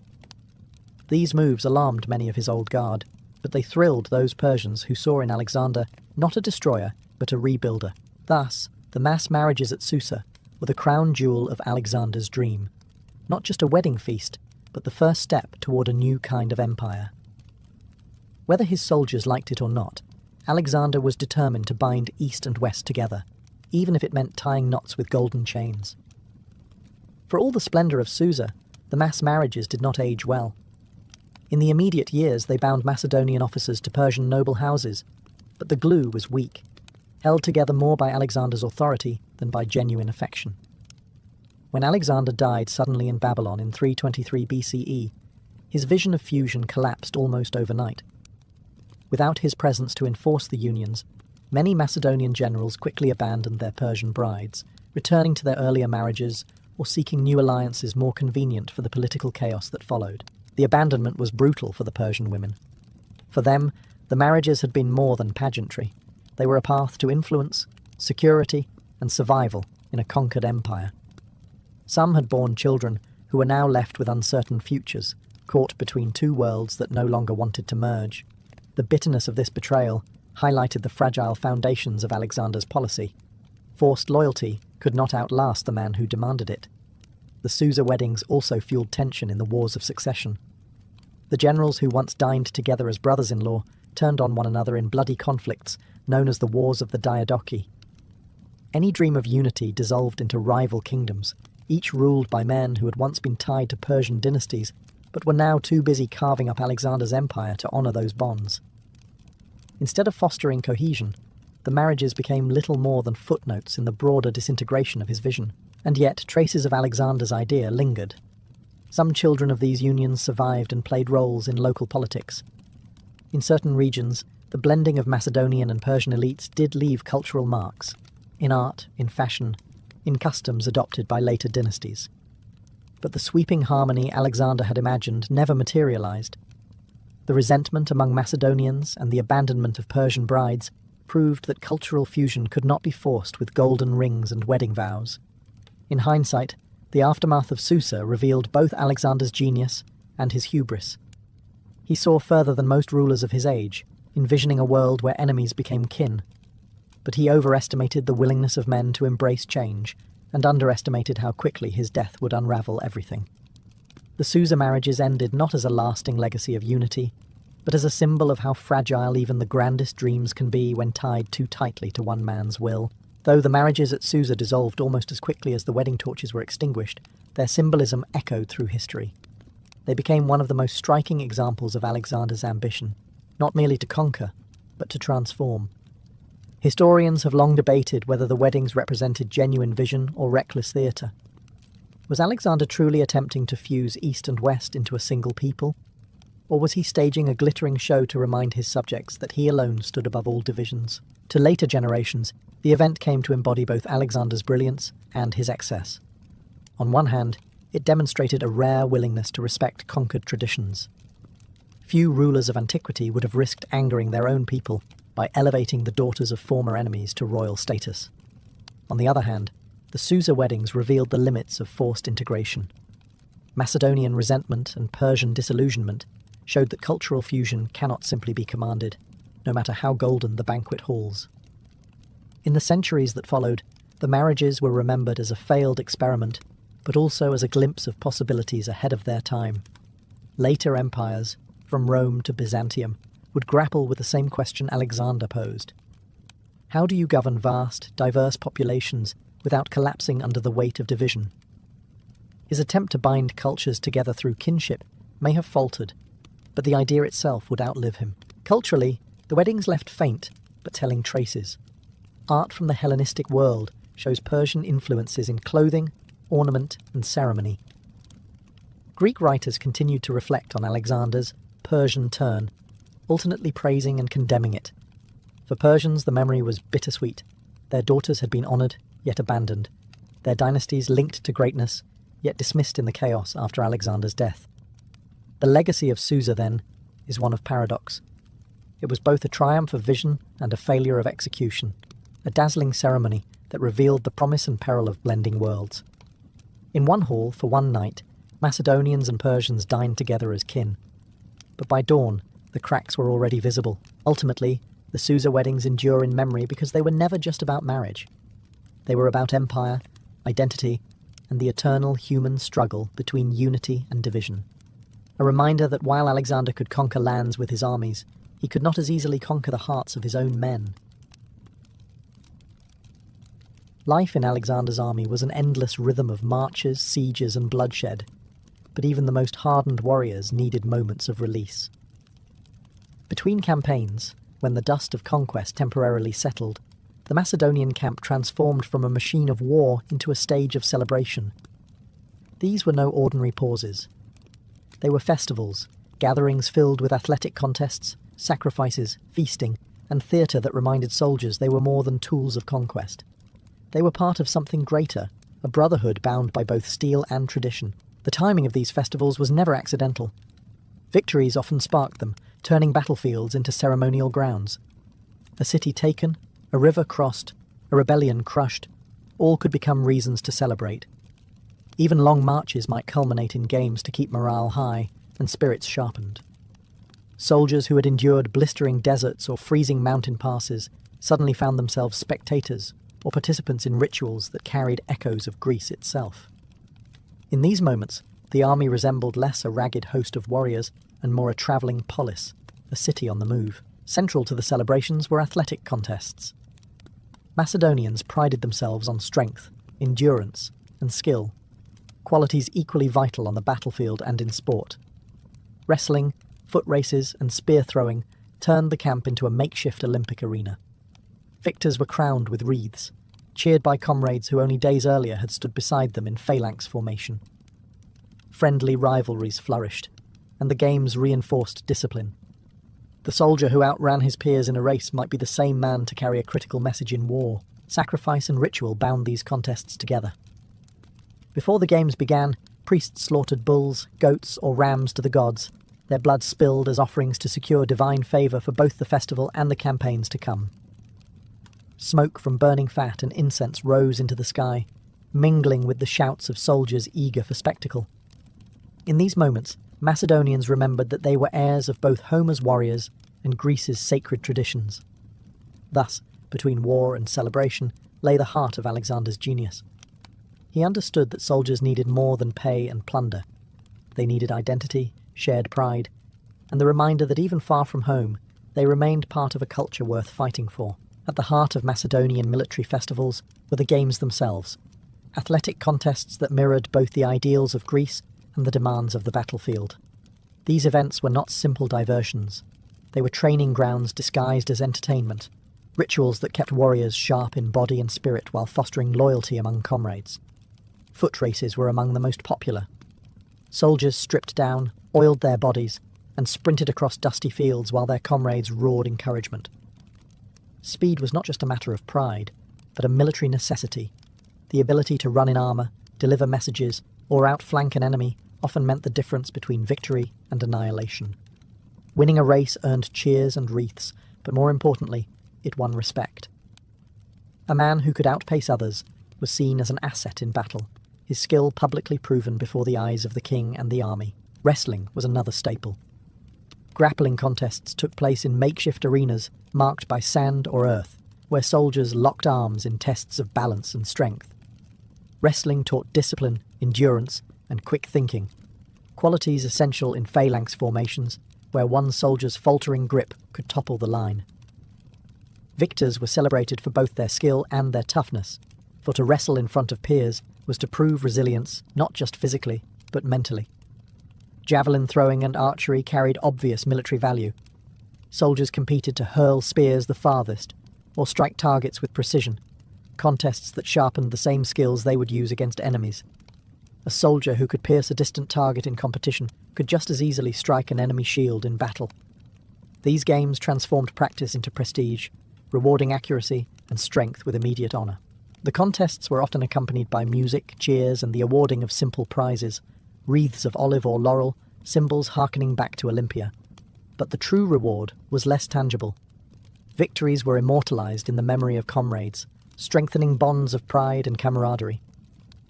These moves alarmed many of his old guard, but they thrilled those Persians who saw in Alexander not a destroyer but a rebuilder. Thus, the mass marriages at Susa were the crown jewel of Alexander's dream. Not just a wedding feast, but the first step toward a new kind of empire. Whether his soldiers liked it or not, Alexander was determined to bind East and West together, even if it meant tying knots with golden chains. For all the splendour of Susa, the mass marriages did not age well. In the immediate years they bound Macedonian officers to Persian noble houses, but the glue was weak, held together more by Alexander's authority than by genuine affection. When Alexander died suddenly in Babylon in 323 BCE, his vision of fusion collapsed almost overnight. Without his presence to enforce the unions, many Macedonian generals quickly abandoned their Persian brides, returning to their earlier marriages or seeking new alliances more convenient for the political chaos that followed. The abandonment was brutal for the Persian women. For them, the marriages had been more than pageantry. They were a path to influence, security, and survival in a conquered empire. Some had borne children who were now left with uncertain futures, caught between two worlds that no longer wanted to merge. The bitterness of this betrayal highlighted the fragile foundations of Alexander's policy. Forced loyalty could not outlast the man who demanded it. The Susa weddings also fueled tension in the wars of succession. The generals who once dined together as brothers-in-law turned on one another in bloody conflicts known as the Wars of the Diadochi. Any dream of unity dissolved into rival kingdoms, each ruled by men who had once been tied to Persian dynasties, but were now too busy carving up Alexander's empire to honour those bonds. Instead of fostering cohesion, the marriages became little more than footnotes in the broader disintegration of his vision, and yet traces of Alexander's idea lingered. Some children of these unions survived and played roles in local politics. In certain regions, the blending of Macedonian and Persian elites did leave cultural marks, in art, in fashion, in customs adopted by later dynasties. But the sweeping harmony Alexander had imagined never materialized. The resentment among Macedonians and the abandonment of Persian brides proved that cultural fusion could not be forced with golden rings and wedding vows. In hindsight, the aftermath of Susa revealed both Alexander's genius and his hubris. He saw further than most rulers of his age, envisioning a world where enemies became kin. But he overestimated the willingness of men to embrace change, and underestimated how quickly his death would unravel everything. The Susa marriages ended not as a lasting legacy of unity, but as a symbol of how fragile even the grandest dreams can be when tied too tightly to one man's will. Though the marriages at Susa dissolved almost as quickly as the wedding torches were extinguished, their symbolism echoed through history. They became one of the most striking examples of Alexander's ambition, not merely to conquer, but to transform. Historians have long debated whether the weddings represented genuine vision or reckless theatre. Was Alexander truly attempting to fuse East and West into a single people? Or was he staging a glittering show to remind his subjects that he alone stood above all divisions? To later generations, the event came to embody both Alexander's brilliance and his excess. On one hand, it demonstrated a rare willingness to respect conquered traditions. Few rulers of antiquity would have risked angering their own people by elevating the daughters of former enemies to royal status. On the other hand, the Susa weddings revealed the limits of forced integration. Macedonian resentment and Persian disillusionment showed that cultural fusion cannot simply be commanded, no matter how golden the banquet halls. In the centuries that followed, the marriages were remembered as a failed experiment, but also as a glimpse of possibilities ahead of their time. Later empires, from Rome to Byzantium, would grapple with the same question Alexander posed. How do you govern vast, diverse populations without collapsing under the weight of division? His attempt to bind cultures together through kinship may have faltered, but the idea itself would outlive him. Culturally, the weddings left faint, but telling traces. Art from the Hellenistic world shows Persian influences in clothing, ornament, and ceremony. Greek writers continued to reflect on Alexander's Persian turn, alternately praising and condemning it. For Persians, the memory was bittersweet. Their daughters had been honoured, yet abandoned. their dynasties linked to greatness, yet dismissed in the chaos after Alexander's death. The legacy of Susa, then, is one of paradox. It was both a triumph of vision and a failure of execution, a dazzling ceremony that revealed the promise and peril of blending worlds. In one hall, for one night, Macedonians and Persians dined together as kin. But by dawn, the cracks were already visible. Ultimately, the Susa weddings endure in memory because they were never just about marriage. They were about empire, identity, and the eternal human struggle between unity and division. A reminder that while Alexander could conquer lands with his armies, he could not as easily conquer the hearts of his own men. Life in Alexander's army was an endless rhythm of marches, sieges, and bloodshed, but even the most hardened warriors needed moments of release. Between campaigns, when the dust of conquest temporarily settled, the Macedonian camp transformed from a machine of war into a stage of celebration. These were no ordinary pauses. They were festivals, gatherings filled with athletic contests, sacrifices, feasting, and theatre that reminded soldiers they were more than tools of conquest. They were part of something greater, a brotherhood bound by both steel and tradition. The timing of these festivals was never accidental. Victories often sparked them, turning battlefields into ceremonial grounds. A city taken, a river crossed, a rebellion crushed, all could become reasons to celebrate. Even long marches might culminate in games to keep morale high and spirits sharpened. Soldiers who had endured blistering deserts or freezing mountain passes suddenly found themselves spectators or participants in rituals that carried echoes of Greece itself. In these moments, the army resembled less a ragged host of warriors and more a travelling polis, a city on the move. Central to the celebrations were athletic contests. Macedonians prided themselves on strength, endurance, and skill, qualities equally vital on the battlefield and in sport. Wrestling, foot races, and spear throwing turned the camp into a makeshift Olympic arena. Victors were crowned with wreaths, cheered by comrades who only days earlier had stood beside them in phalanx formation. Friendly rivalries flourished, and the games reinforced discipline. The soldier who outran his peers in a race might be the same man to carry a critical message in war. Sacrifice and ritual bound these contests together. Before the games began, priests slaughtered bulls, goats, or rams to the gods, their blood spilled as offerings to secure divine favour for both the festival and the campaigns to come. Smoke from burning fat and incense rose into the sky, mingling with the shouts of soldiers eager for spectacle. In these moments, Macedonians remembered that they were heirs of both Homer's warriors and Greece's sacred traditions. Thus, between war and celebration, lay the heart of Alexander's genius. He understood that soldiers needed more than pay and plunder. They needed identity, shared pride, and the reminder that even far from home, they remained part of a culture worth fighting for. At the heart of Macedonian military festivals were the games themselves, athletic contests that mirrored both the ideals of Greece and the demands of the battlefield. These events were not simple diversions. They were training grounds disguised as entertainment, rituals that kept warriors sharp in body and spirit while fostering loyalty among comrades. Foot races were among the most popular. Soldiers stripped down, oiled their bodies, and sprinted across dusty fields while their comrades roared encouragement. Speed was not just a matter of pride, but a military necessity. The ability to run in armour, deliver messages, or outflank an enemy often meant the difference between victory and annihilation. Winning a race earned cheers and wreaths, but more importantly, it won respect. A man who could outpace others was seen as an asset in battle, his skill publicly proven before the eyes of the king and the army. Wrestling was another staple. Grappling contests took place in makeshift arenas marked by sand or earth, where soldiers locked arms in tests of balance and strength. Wrestling taught discipline, endurance, and quick thinking, qualities essential in phalanx formations, where one soldier's faltering grip could topple the line. Victors were celebrated for both their skill and their toughness, for to wrestle in front of peers was to prove resilience not just physically, but mentally. Javelin throwing and archery carried obvious military value. Soldiers competed to hurl spears the farthest, or strike targets with precision, contests that sharpened the same skills they would use against enemies. A soldier who could pierce a distant target in competition could just as easily strike an enemy shield in battle. These games transformed practice into prestige, rewarding accuracy and strength with immediate honour. The contests were often accompanied by music, cheers, and the awarding of simple prizes, wreaths of olive or laurel, symbols harkening back to Olympia. But the true reward was less tangible. Victories were immortalized in the memory of comrades, strengthening bonds of pride and camaraderie.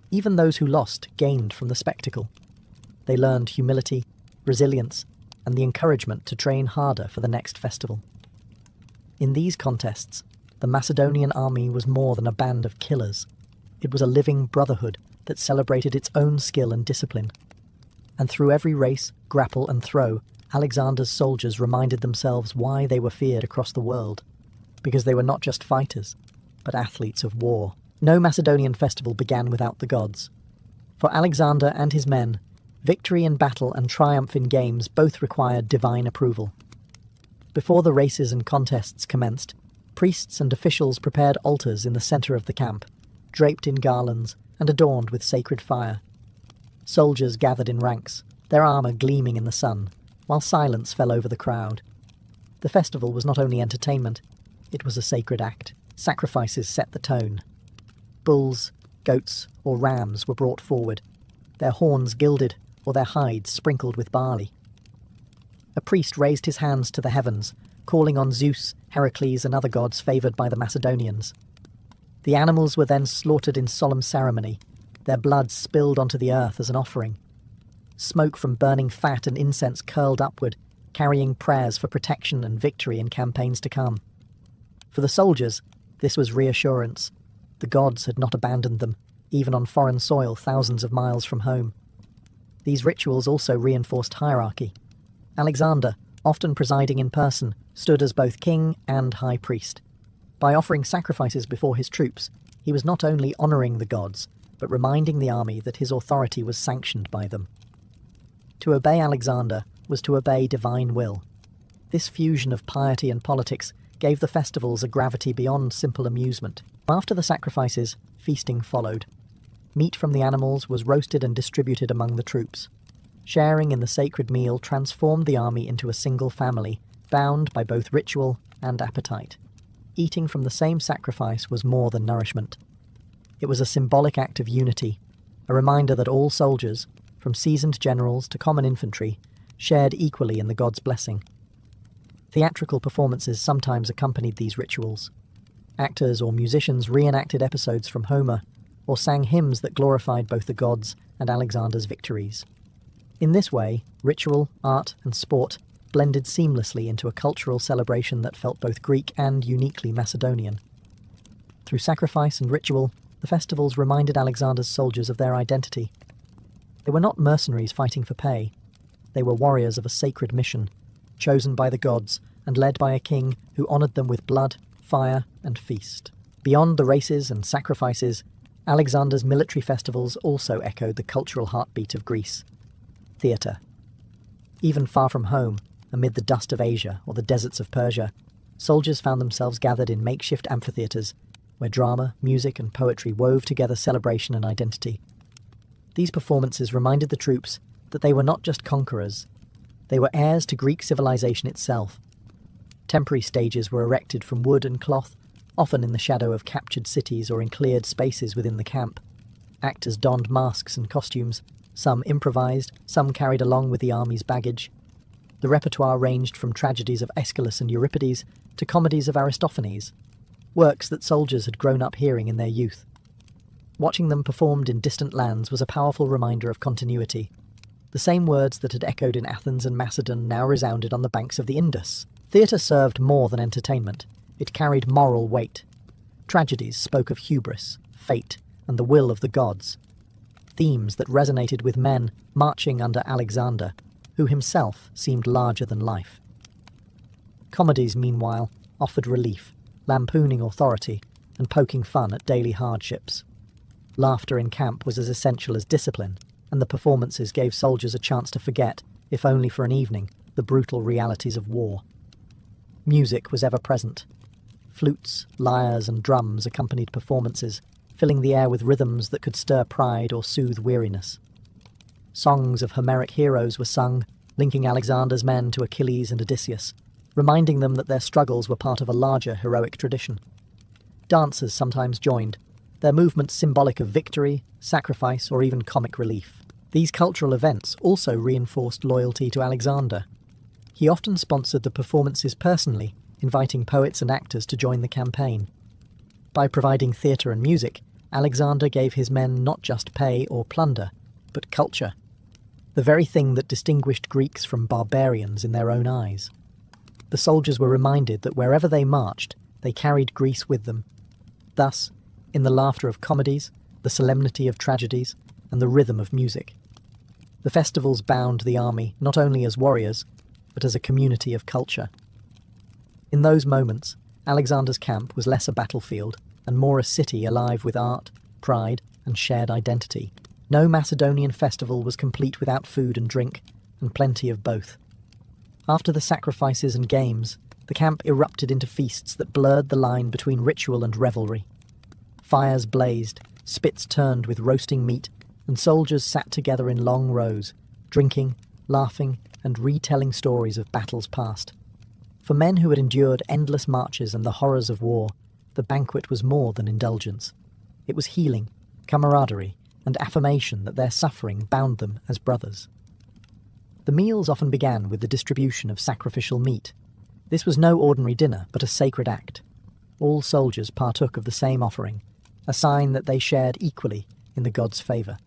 Even those who lost gained from the spectacle. They learned humility, resilience, and the encouragement to train harder for the next festival. In these contests, the Macedonian army was more than a band of killers. It was a living brotherhood that celebrated its own skill and discipline. And through every race, grapple, and throw, Alexander's soldiers reminded themselves why they were feared across the world. Because they were not just fighters, but athletes of war. No Macedonian festival began without the gods. For Alexander and his men, victory in battle and triumph in games both required divine approval. Before the races and contests commenced, priests and officials prepared altars in the centre of the camp, draped in garlands and adorned with sacred fire. Soldiers gathered in ranks, their armour gleaming in the sun, while silence fell over the crowd. The festival was not only entertainment, it was a sacred act. Sacrifices set the tone. Bulls, goats, or rams were brought forward, their horns gilded or their hides sprinkled with barley. A priest raised his hands to the heavens, calling on Zeus, Heracles, and other gods favoured by the Macedonians. The animals were then slaughtered in solemn ceremony, their blood spilled onto the earth as an offering. Smoke from burning fat and incense curled upward, carrying prayers for protection and victory in campaigns to come. For the soldiers, this was reassurance. The gods had not abandoned them, even on foreign soil thousands of miles from home. These rituals also reinforced hierarchy. Alexander, often presiding in person, stood as both king and high priest. By offering sacrifices before his troops, he was not only honouring the gods, but reminding the army that his authority was sanctioned by them. To obey Alexander was to obey divine will. This fusion of piety and politics gave the festivals a gravity beyond simple amusement. After the sacrifices, feasting followed. Meat from the animals was roasted and distributed among the troops. Sharing in the sacred meal transformed the army into a single family, bound by both ritual and appetite. Eating from the same sacrifice was more than nourishment. It was a symbolic act of unity, a reminder that all soldiers, from seasoned generals to common infantry, shared equally in the god's blessing. Theatrical performances sometimes accompanied these rituals. Actors or musicians reenacted episodes from Homer, or sang hymns that glorified both the gods and Alexander's victories. In this way, ritual, art, and sport blended seamlessly into a cultural celebration that felt both Greek and uniquely Macedonian. Through sacrifice and ritual, the festivals reminded Alexander's soldiers of their identity. They were not mercenaries fighting for pay. They were warriors of a sacred mission, chosen by the gods and led by a king who honoured them with blood, fire, and feast. Beyond the races and sacrifices, Alexander's military festivals also echoed the cultural heartbeat of Greece. Theatre. Even far from home, amid the dust of Asia or the deserts of Persia, soldiers found themselves gathered in makeshift amphitheatres, where drama, music, and poetry wove together celebration and identity. These performances reminded the troops that they were not just conquerors, they were heirs to Greek civilization itself. Temporary stages were erected from wood and cloth, often in the shadow of captured cities or in cleared spaces within the camp. Actors donned masks and costumes, some improvised, some carried along with the army's baggage. The repertoire ranged from tragedies of Aeschylus and Euripides to comedies of Aristophanes, works that soldiers had grown up hearing in their youth. Watching them performed in distant lands was a powerful reminder of continuity. The same words that had echoed in Athens and Macedon now resounded on the banks of the Indus. Theatre served more than entertainment. It carried moral weight. Tragedies spoke of hubris, fate, and the will of the gods. Themes that resonated with men marching under Alexander, who himself seemed larger than life. Comedies, meanwhile, offered relief, lampooning authority and poking fun at daily hardships. Laughter in camp was as essential as discipline, and the performances gave soldiers a chance to forget, if only for an evening, the brutal realities of war. Music was ever present. Flutes, lyres, and drums accompanied performances, filling the air with rhythms that could stir pride or soothe weariness. Songs of Homeric heroes were sung, linking Alexander's men to Achilles and Odysseus, reminding them that their struggles were part of a larger heroic tradition. Dancers sometimes joined, their movements symbolic of victory, sacrifice, or even comic relief. These cultural events also reinforced loyalty to Alexander. He often sponsored the performances personally, inviting poets and actors to join the campaign. By providing theatre and music, Alexander gave his men not just pay or plunder, but culture, the very thing that distinguished Greeks from barbarians in their own eyes. The soldiers were reminded that wherever they marched, they carried Greece with them. Thus, in the laughter of comedies, the solemnity of tragedies, and the rhythm of music, the festivals bound the army not only as warriors, but as a community of culture. In those moments, Alexander's camp was less a battlefield and more a city alive with art, pride, and shared identity. No Macedonian festival was complete without food and drink, and plenty of both. After the sacrifices and games, the camp erupted into feasts that blurred the line between ritual and revelry. Fires blazed, spits turned with roasting meat, and soldiers sat together in long rows, drinking, laughing, and retelling stories of battles past. For men who had endured endless marches and the horrors of war, the banquet was more than indulgence. It was healing, camaraderie, and affirmation that their suffering bound them as brothers. The meals often began with the distribution of sacrificial meat. This was no ordinary dinner, but a sacred act. All soldiers partook of the same offering, a sign that they shared equally in the gods' favour.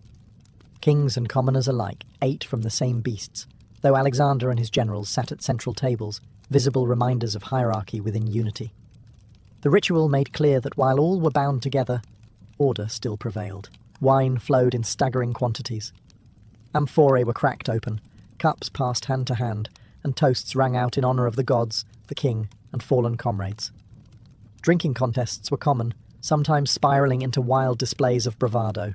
Kings and commoners alike ate from the same beasts, though Alexander and his generals sat at central tables, visible reminders of hierarchy within unity. The ritual made clear that while all were bound together, order still prevailed. Wine flowed in staggering quantities. Amphorae were cracked open, cups passed hand to hand, and toasts rang out in honour of the gods, the king, and fallen comrades. Drinking contests were common, sometimes spiralling into wild displays of bravado.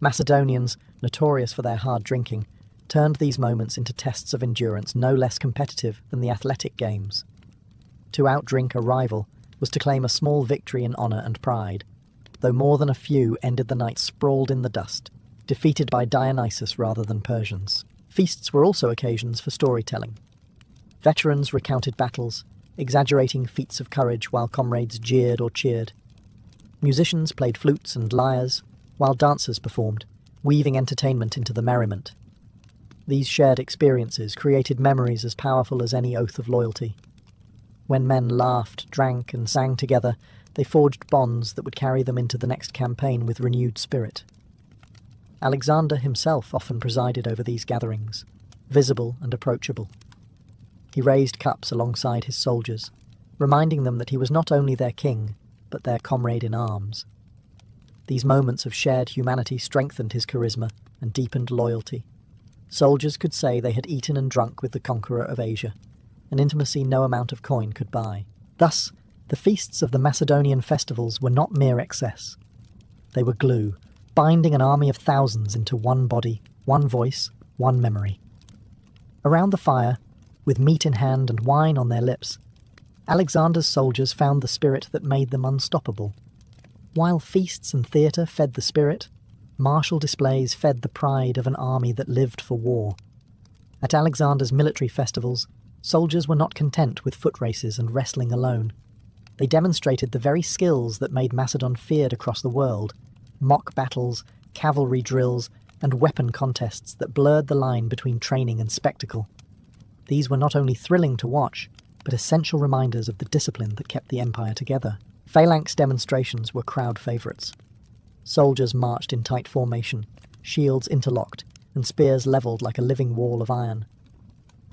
Macedonians, notorious for their hard drinking, turned these moments into tests of endurance no less competitive than the athletic games. To outdrink a rival was to claim a small victory in honour and pride, though more than a few ended the night sprawled in the dust, defeated by Dionysus rather than Persians. Feasts were also occasions for storytelling. Veterans recounted battles, exaggerating feats of courage while comrades jeered or cheered. Musicians played flutes and lyres, while dancers performed, weaving entertainment into the merriment. These shared experiences created memories as powerful as any oath of loyalty. When men laughed, drank, and sang together, they forged bonds that would carry them into the next campaign with renewed spirit. Alexander himself often presided over these gatherings, visible and approachable. He raised cups alongside his soldiers, reminding them that he was not only their king, but their comrade in arms. These moments of shared humanity strengthened his charisma and deepened loyalty. Soldiers could say they had eaten and drunk with the conqueror of Asia, an intimacy no amount of coin could buy. Thus, the feasts of the Macedonian festivals were not mere excess. They were glue, binding an army of thousands into one body, one voice, one memory. Around the fire, with meat in hand and wine on their lips, Alexander's soldiers found the spirit that made them unstoppable. While feasts and theatre fed the spirit, martial displays fed the pride of an army that lived for war. At Alexander's military festivals, soldiers were not content with foot races and wrestling alone. They demonstrated the very skills that made Macedon feared across the world: mock battles, cavalry drills, and weapon contests that blurred the line between training and spectacle. These were not only thrilling to watch, but essential reminders of the discipline that kept the empire together. Phalanx demonstrations were crowd favourites. Soldiers marched in tight formation, shields interlocked, and spears levelled like a living wall of iron.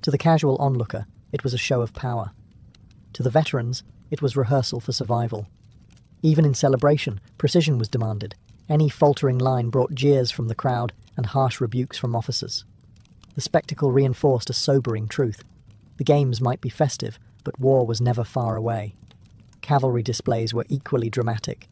To the casual onlooker, it was a show of power. To the veterans, it was rehearsal for survival. Even in celebration, precision was demanded. Any faltering line brought jeers from the crowd and harsh rebukes from officers. The spectacle reinforced a sobering truth. The games might be festive, but war was never far away. Cavalry displays were equally dramatic.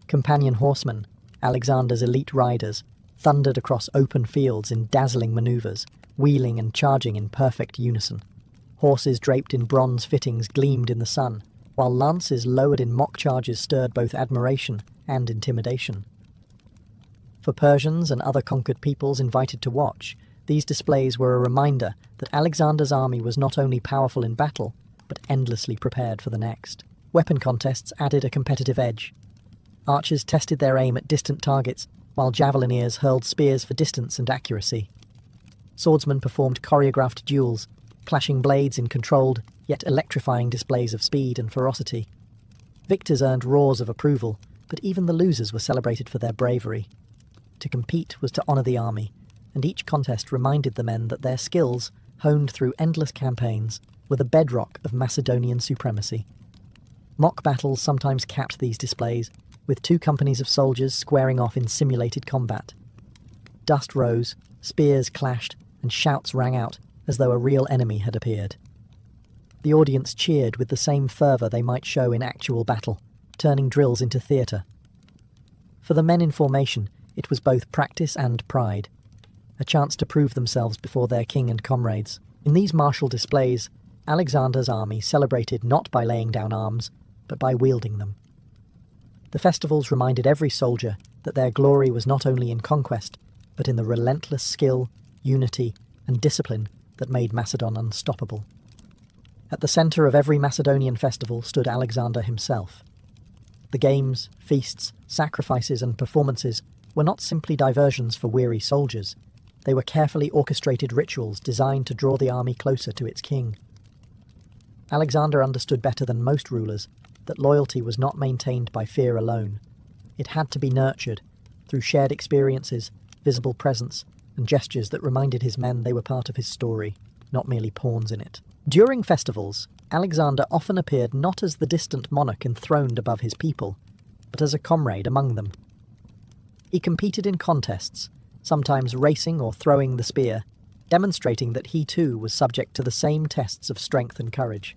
Companion horsemen, Alexander's elite riders, thundered across open fields in dazzling manoeuvres, wheeling and charging in perfect unison. Horses draped in bronze fittings gleamed in the sun, while lances lowered in mock charges stirred both admiration and intimidation. For Persians and other conquered peoples invited to watch, these displays were a reminder that Alexander's army was not only powerful in battle, but endlessly prepared for the next. Weapon contests added a competitive edge. Archers tested their aim at distant targets, while javelineers hurled spears for distance and accuracy. Swordsmen performed choreographed duels, clashing blades in controlled, yet electrifying displays of speed and ferocity. Victors earned roars of approval, but even the losers were celebrated for their bravery. To compete was to honour the army, and each contest reminded the men that their skills, honed through endless campaigns, were the bedrock of Macedonian supremacy. Mock battles sometimes capped these displays, with two companies of soldiers squaring off in simulated combat. Dust rose, spears clashed, and shouts rang out as though a real enemy had appeared. The audience cheered with the same fervour they might show in actual battle, turning drills into theatre. For the men in formation, it was both practice and pride, a chance to prove themselves before their king and comrades. In these martial displays, Alexander's army celebrated not by laying down arms, but by wielding them. The festivals reminded every soldier that their glory was not only in conquest, but in the relentless skill, unity, and discipline that made Macedon unstoppable. At the centre of every Macedonian festival stood Alexander himself. The games, feasts, sacrifices, and performances were not simply diversions for weary soldiers. They were carefully orchestrated rituals designed to draw the army closer to its king. Alexander understood better than most rulers that loyalty was not maintained by fear alone. It had to be nurtured through shared experiences, visible presence, and gestures that reminded his men they were part of his story, not merely pawns in it. During festivals, Alexander often appeared not as the distant monarch enthroned above his people, but as a comrade among them. He competed in contests, sometimes racing or throwing the spear, demonstrating that he too was subject to the same tests of strength and courage.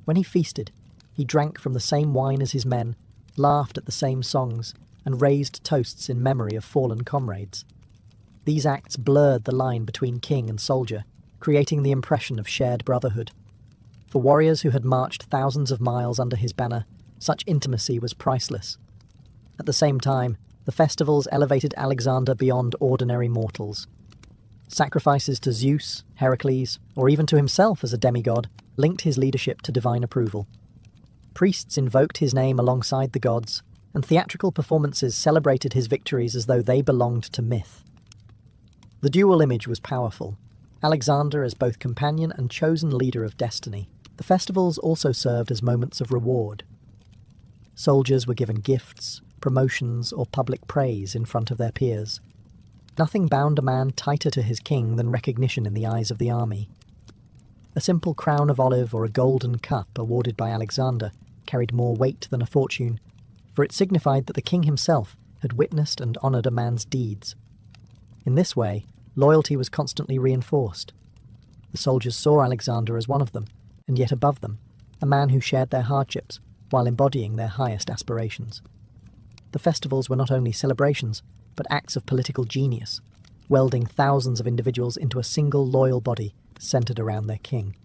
When he feasted, he drank from the same wine as his men, laughed at the same songs, and raised toasts in memory of fallen comrades. These acts blurred the line between king and soldier, creating the impression of shared brotherhood. For warriors who had marched thousands of miles under his banner, such intimacy was priceless. At the same time, the festivals elevated Alexander beyond ordinary mortals. Sacrifices to Zeus, Heracles, or even to himself as a demigod linked his leadership to divine approval. Priests invoked his name alongside the gods, and theatrical performances celebrated his victories as though they belonged to myth. The dual image was powerful, Alexander as both companion and chosen leader of destiny. The festivals also served as moments of reward. Soldiers were given gifts, promotions, or public praise in front of their peers. Nothing bound a man tighter to his king than recognition in the eyes of the army. A simple crown of olive or a golden cup awarded by Alexander carried more weight than a fortune, for it signified that the king himself had witnessed and honoured a man's deeds. In this way, loyalty was constantly reinforced. The soldiers saw Alexander as one of them, and yet above them, a man who shared their hardships while embodying their highest aspirations. The festivals were not only celebrations, but acts of political genius, welding thousands of individuals into a single loyal body centered around their king.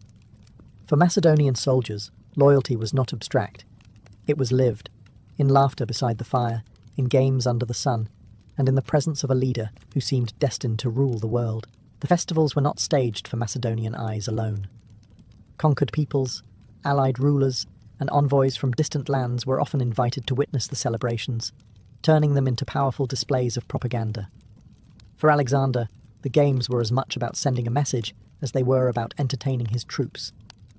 For Macedonian soldiers, loyalty was not abstract. It was lived, in laughter beside the fire, in games under the sun, and in the presence of a leader who seemed destined to rule the world. The festivals were not staged for Macedonian eyes alone. Conquered peoples, allied rulers, and envoys from distant lands were often invited to witness the celebrations, turning them into powerful displays of propaganda. For Alexander, the games were as much about sending a message as they were about entertaining his troops.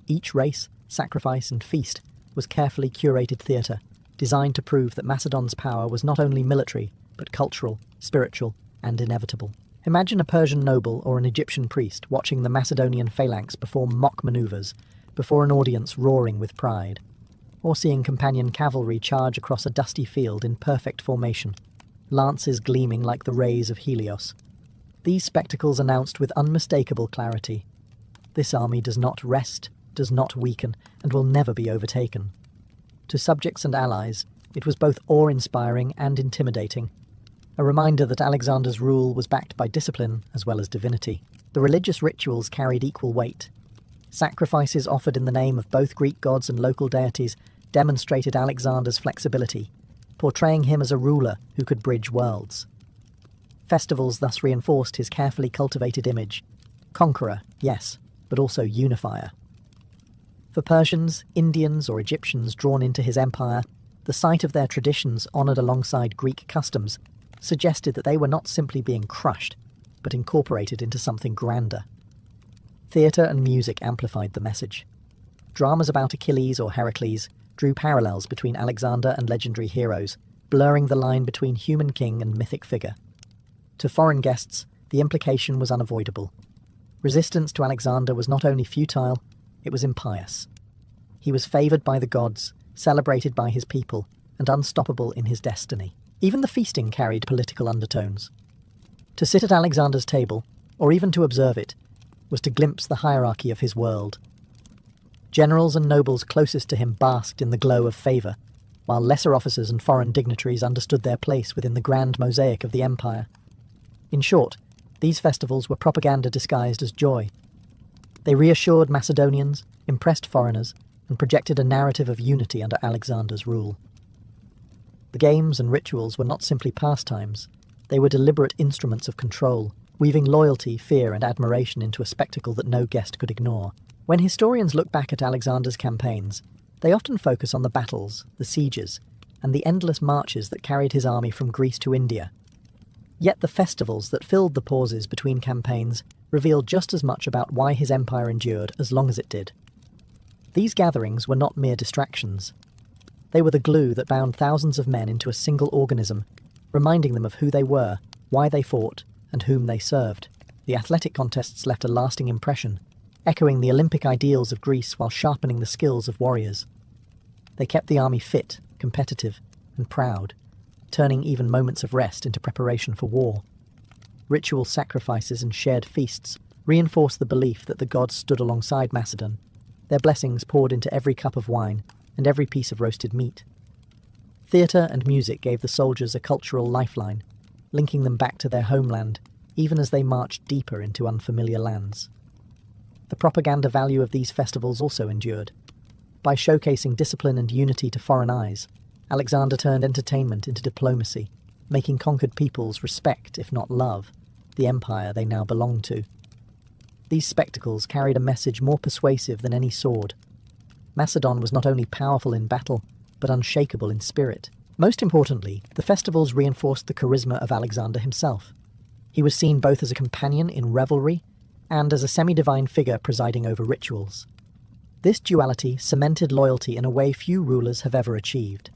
Each race, sacrifice, and feast was carefully curated theatre, designed to prove that Macedon's power was not only military, but cultural, spiritual, and inevitable. Imagine a Persian noble or an Egyptian priest watching the Macedonian phalanx perform mock manoeuvres before an audience roaring with pride, or seeing companion cavalry charge across a dusty field in perfect formation, lances gleaming like the rays of Helios. These spectacles announced with unmistakable clarity, this army does not rest, does not weaken, and will never be overtaken. To subjects and allies, it was both awe-inspiring and intimidating, a reminder that Alexander's rule was backed by discipline as well as divinity. The religious rituals carried equal weight. Sacrifices offered in the name of both Greek gods and local deities demonstrated Alexander's flexibility, portraying him as a ruler who could bridge worlds. Festivals thus reinforced his carefully cultivated image. Conqueror, yes, but also unifier. For Persians, Indians, or Egyptians drawn into his empire, The sight of their traditions honoured alongside Greek customs suggested that they were not simply being crushed, but incorporated into something grander. Theatre and music amplified the message. Dramas about Achilles or Heracles drew parallels between Alexander and legendary heroes, blurring the line between human king and mythic figure. To foreign guests, the implication was unavoidable. Resistance to Alexander was not only futile, it was impious. He was favoured by the gods, celebrated by his people, and unstoppable in his destiny. Even the feasting carried political undertones. To sit at Alexander's table, or even to observe it, was to glimpse the hierarchy of his world. Generals and nobles closest to him basked in the glow of favour, while lesser officers and foreign dignitaries understood their place within the grand mosaic of the empire. In short, these festivals were propaganda disguised as joy. They reassured Macedonians, impressed foreigners, and projected a narrative of unity under Alexander's rule. The games and rituals were not simply pastimes, they were deliberate instruments of control, weaving loyalty, fear, and admiration into a spectacle that no guest could ignore. When historians look back at Alexander's campaigns, they often focus on the battles, the sieges, and the endless marches that carried his army from Greece to India. Yet the festivals that filled the pauses between campaigns revealed just as much about why his empire endured as long as it did. These gatherings were not mere distractions. They were the glue that bound thousands of men into a single organism, reminding them of who they were, why they fought, and whom they served. The athletic contests left a lasting impression, echoing the Olympic ideals of Greece while sharpening the skills of warriors. They kept the army fit, competitive, and proud, turning even moments of rest into preparation for war. Ritual sacrifices and shared feasts reinforced the belief that the gods stood alongside Macedon, their blessings poured into every cup of wine and every piece of roasted meat. Theatre and music gave the soldiers a cultural lifeline, linking them back to their homeland, even as they marched deeper into unfamiliar lands. The propaganda value of these festivals also endured. By showcasing discipline and unity to foreign eyes, Alexander turned entertainment into diplomacy, making conquered peoples respect, if not love, the empire they now belonged to. These spectacles carried a message more persuasive than any sword. Macedon was not only powerful in battle, but unshakable in spirit. Most importantly, the festivals reinforced the charisma of Alexander himself. He was seen both as a companion in revelry and as a semi-divine figure presiding over rituals. This duality cemented loyalty in a way few rulers have ever achieved.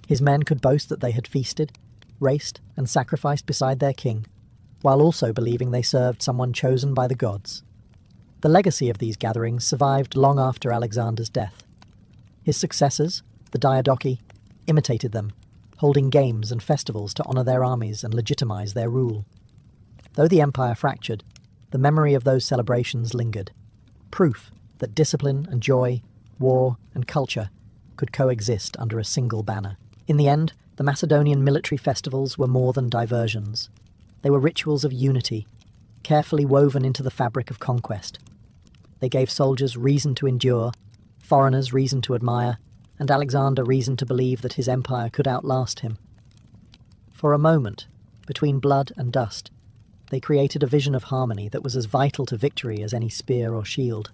His men could boast that they had feasted, raced, and sacrificed beside their king, while also believing they served someone chosen by the gods. The legacy of these gatherings survived long after Alexander's death. His successors, the Diadochi, imitated them, holding games and festivals to honour their armies and legitimize their rule. Though the empire fractured, the memory of those celebrations lingered, proof that discipline and joy, war and culture could coexist under a single banner. In the end, the Macedonian military festivals were more than diversions. They were rituals of unity, carefully woven into the fabric of conquest. They gave soldiers reason to endure, foreigners reason to admire, and Alexander reason to believe that his empire could outlast him. For a moment, between blood and dust, they created a vision of harmony that was as vital to victory as any spear or shield.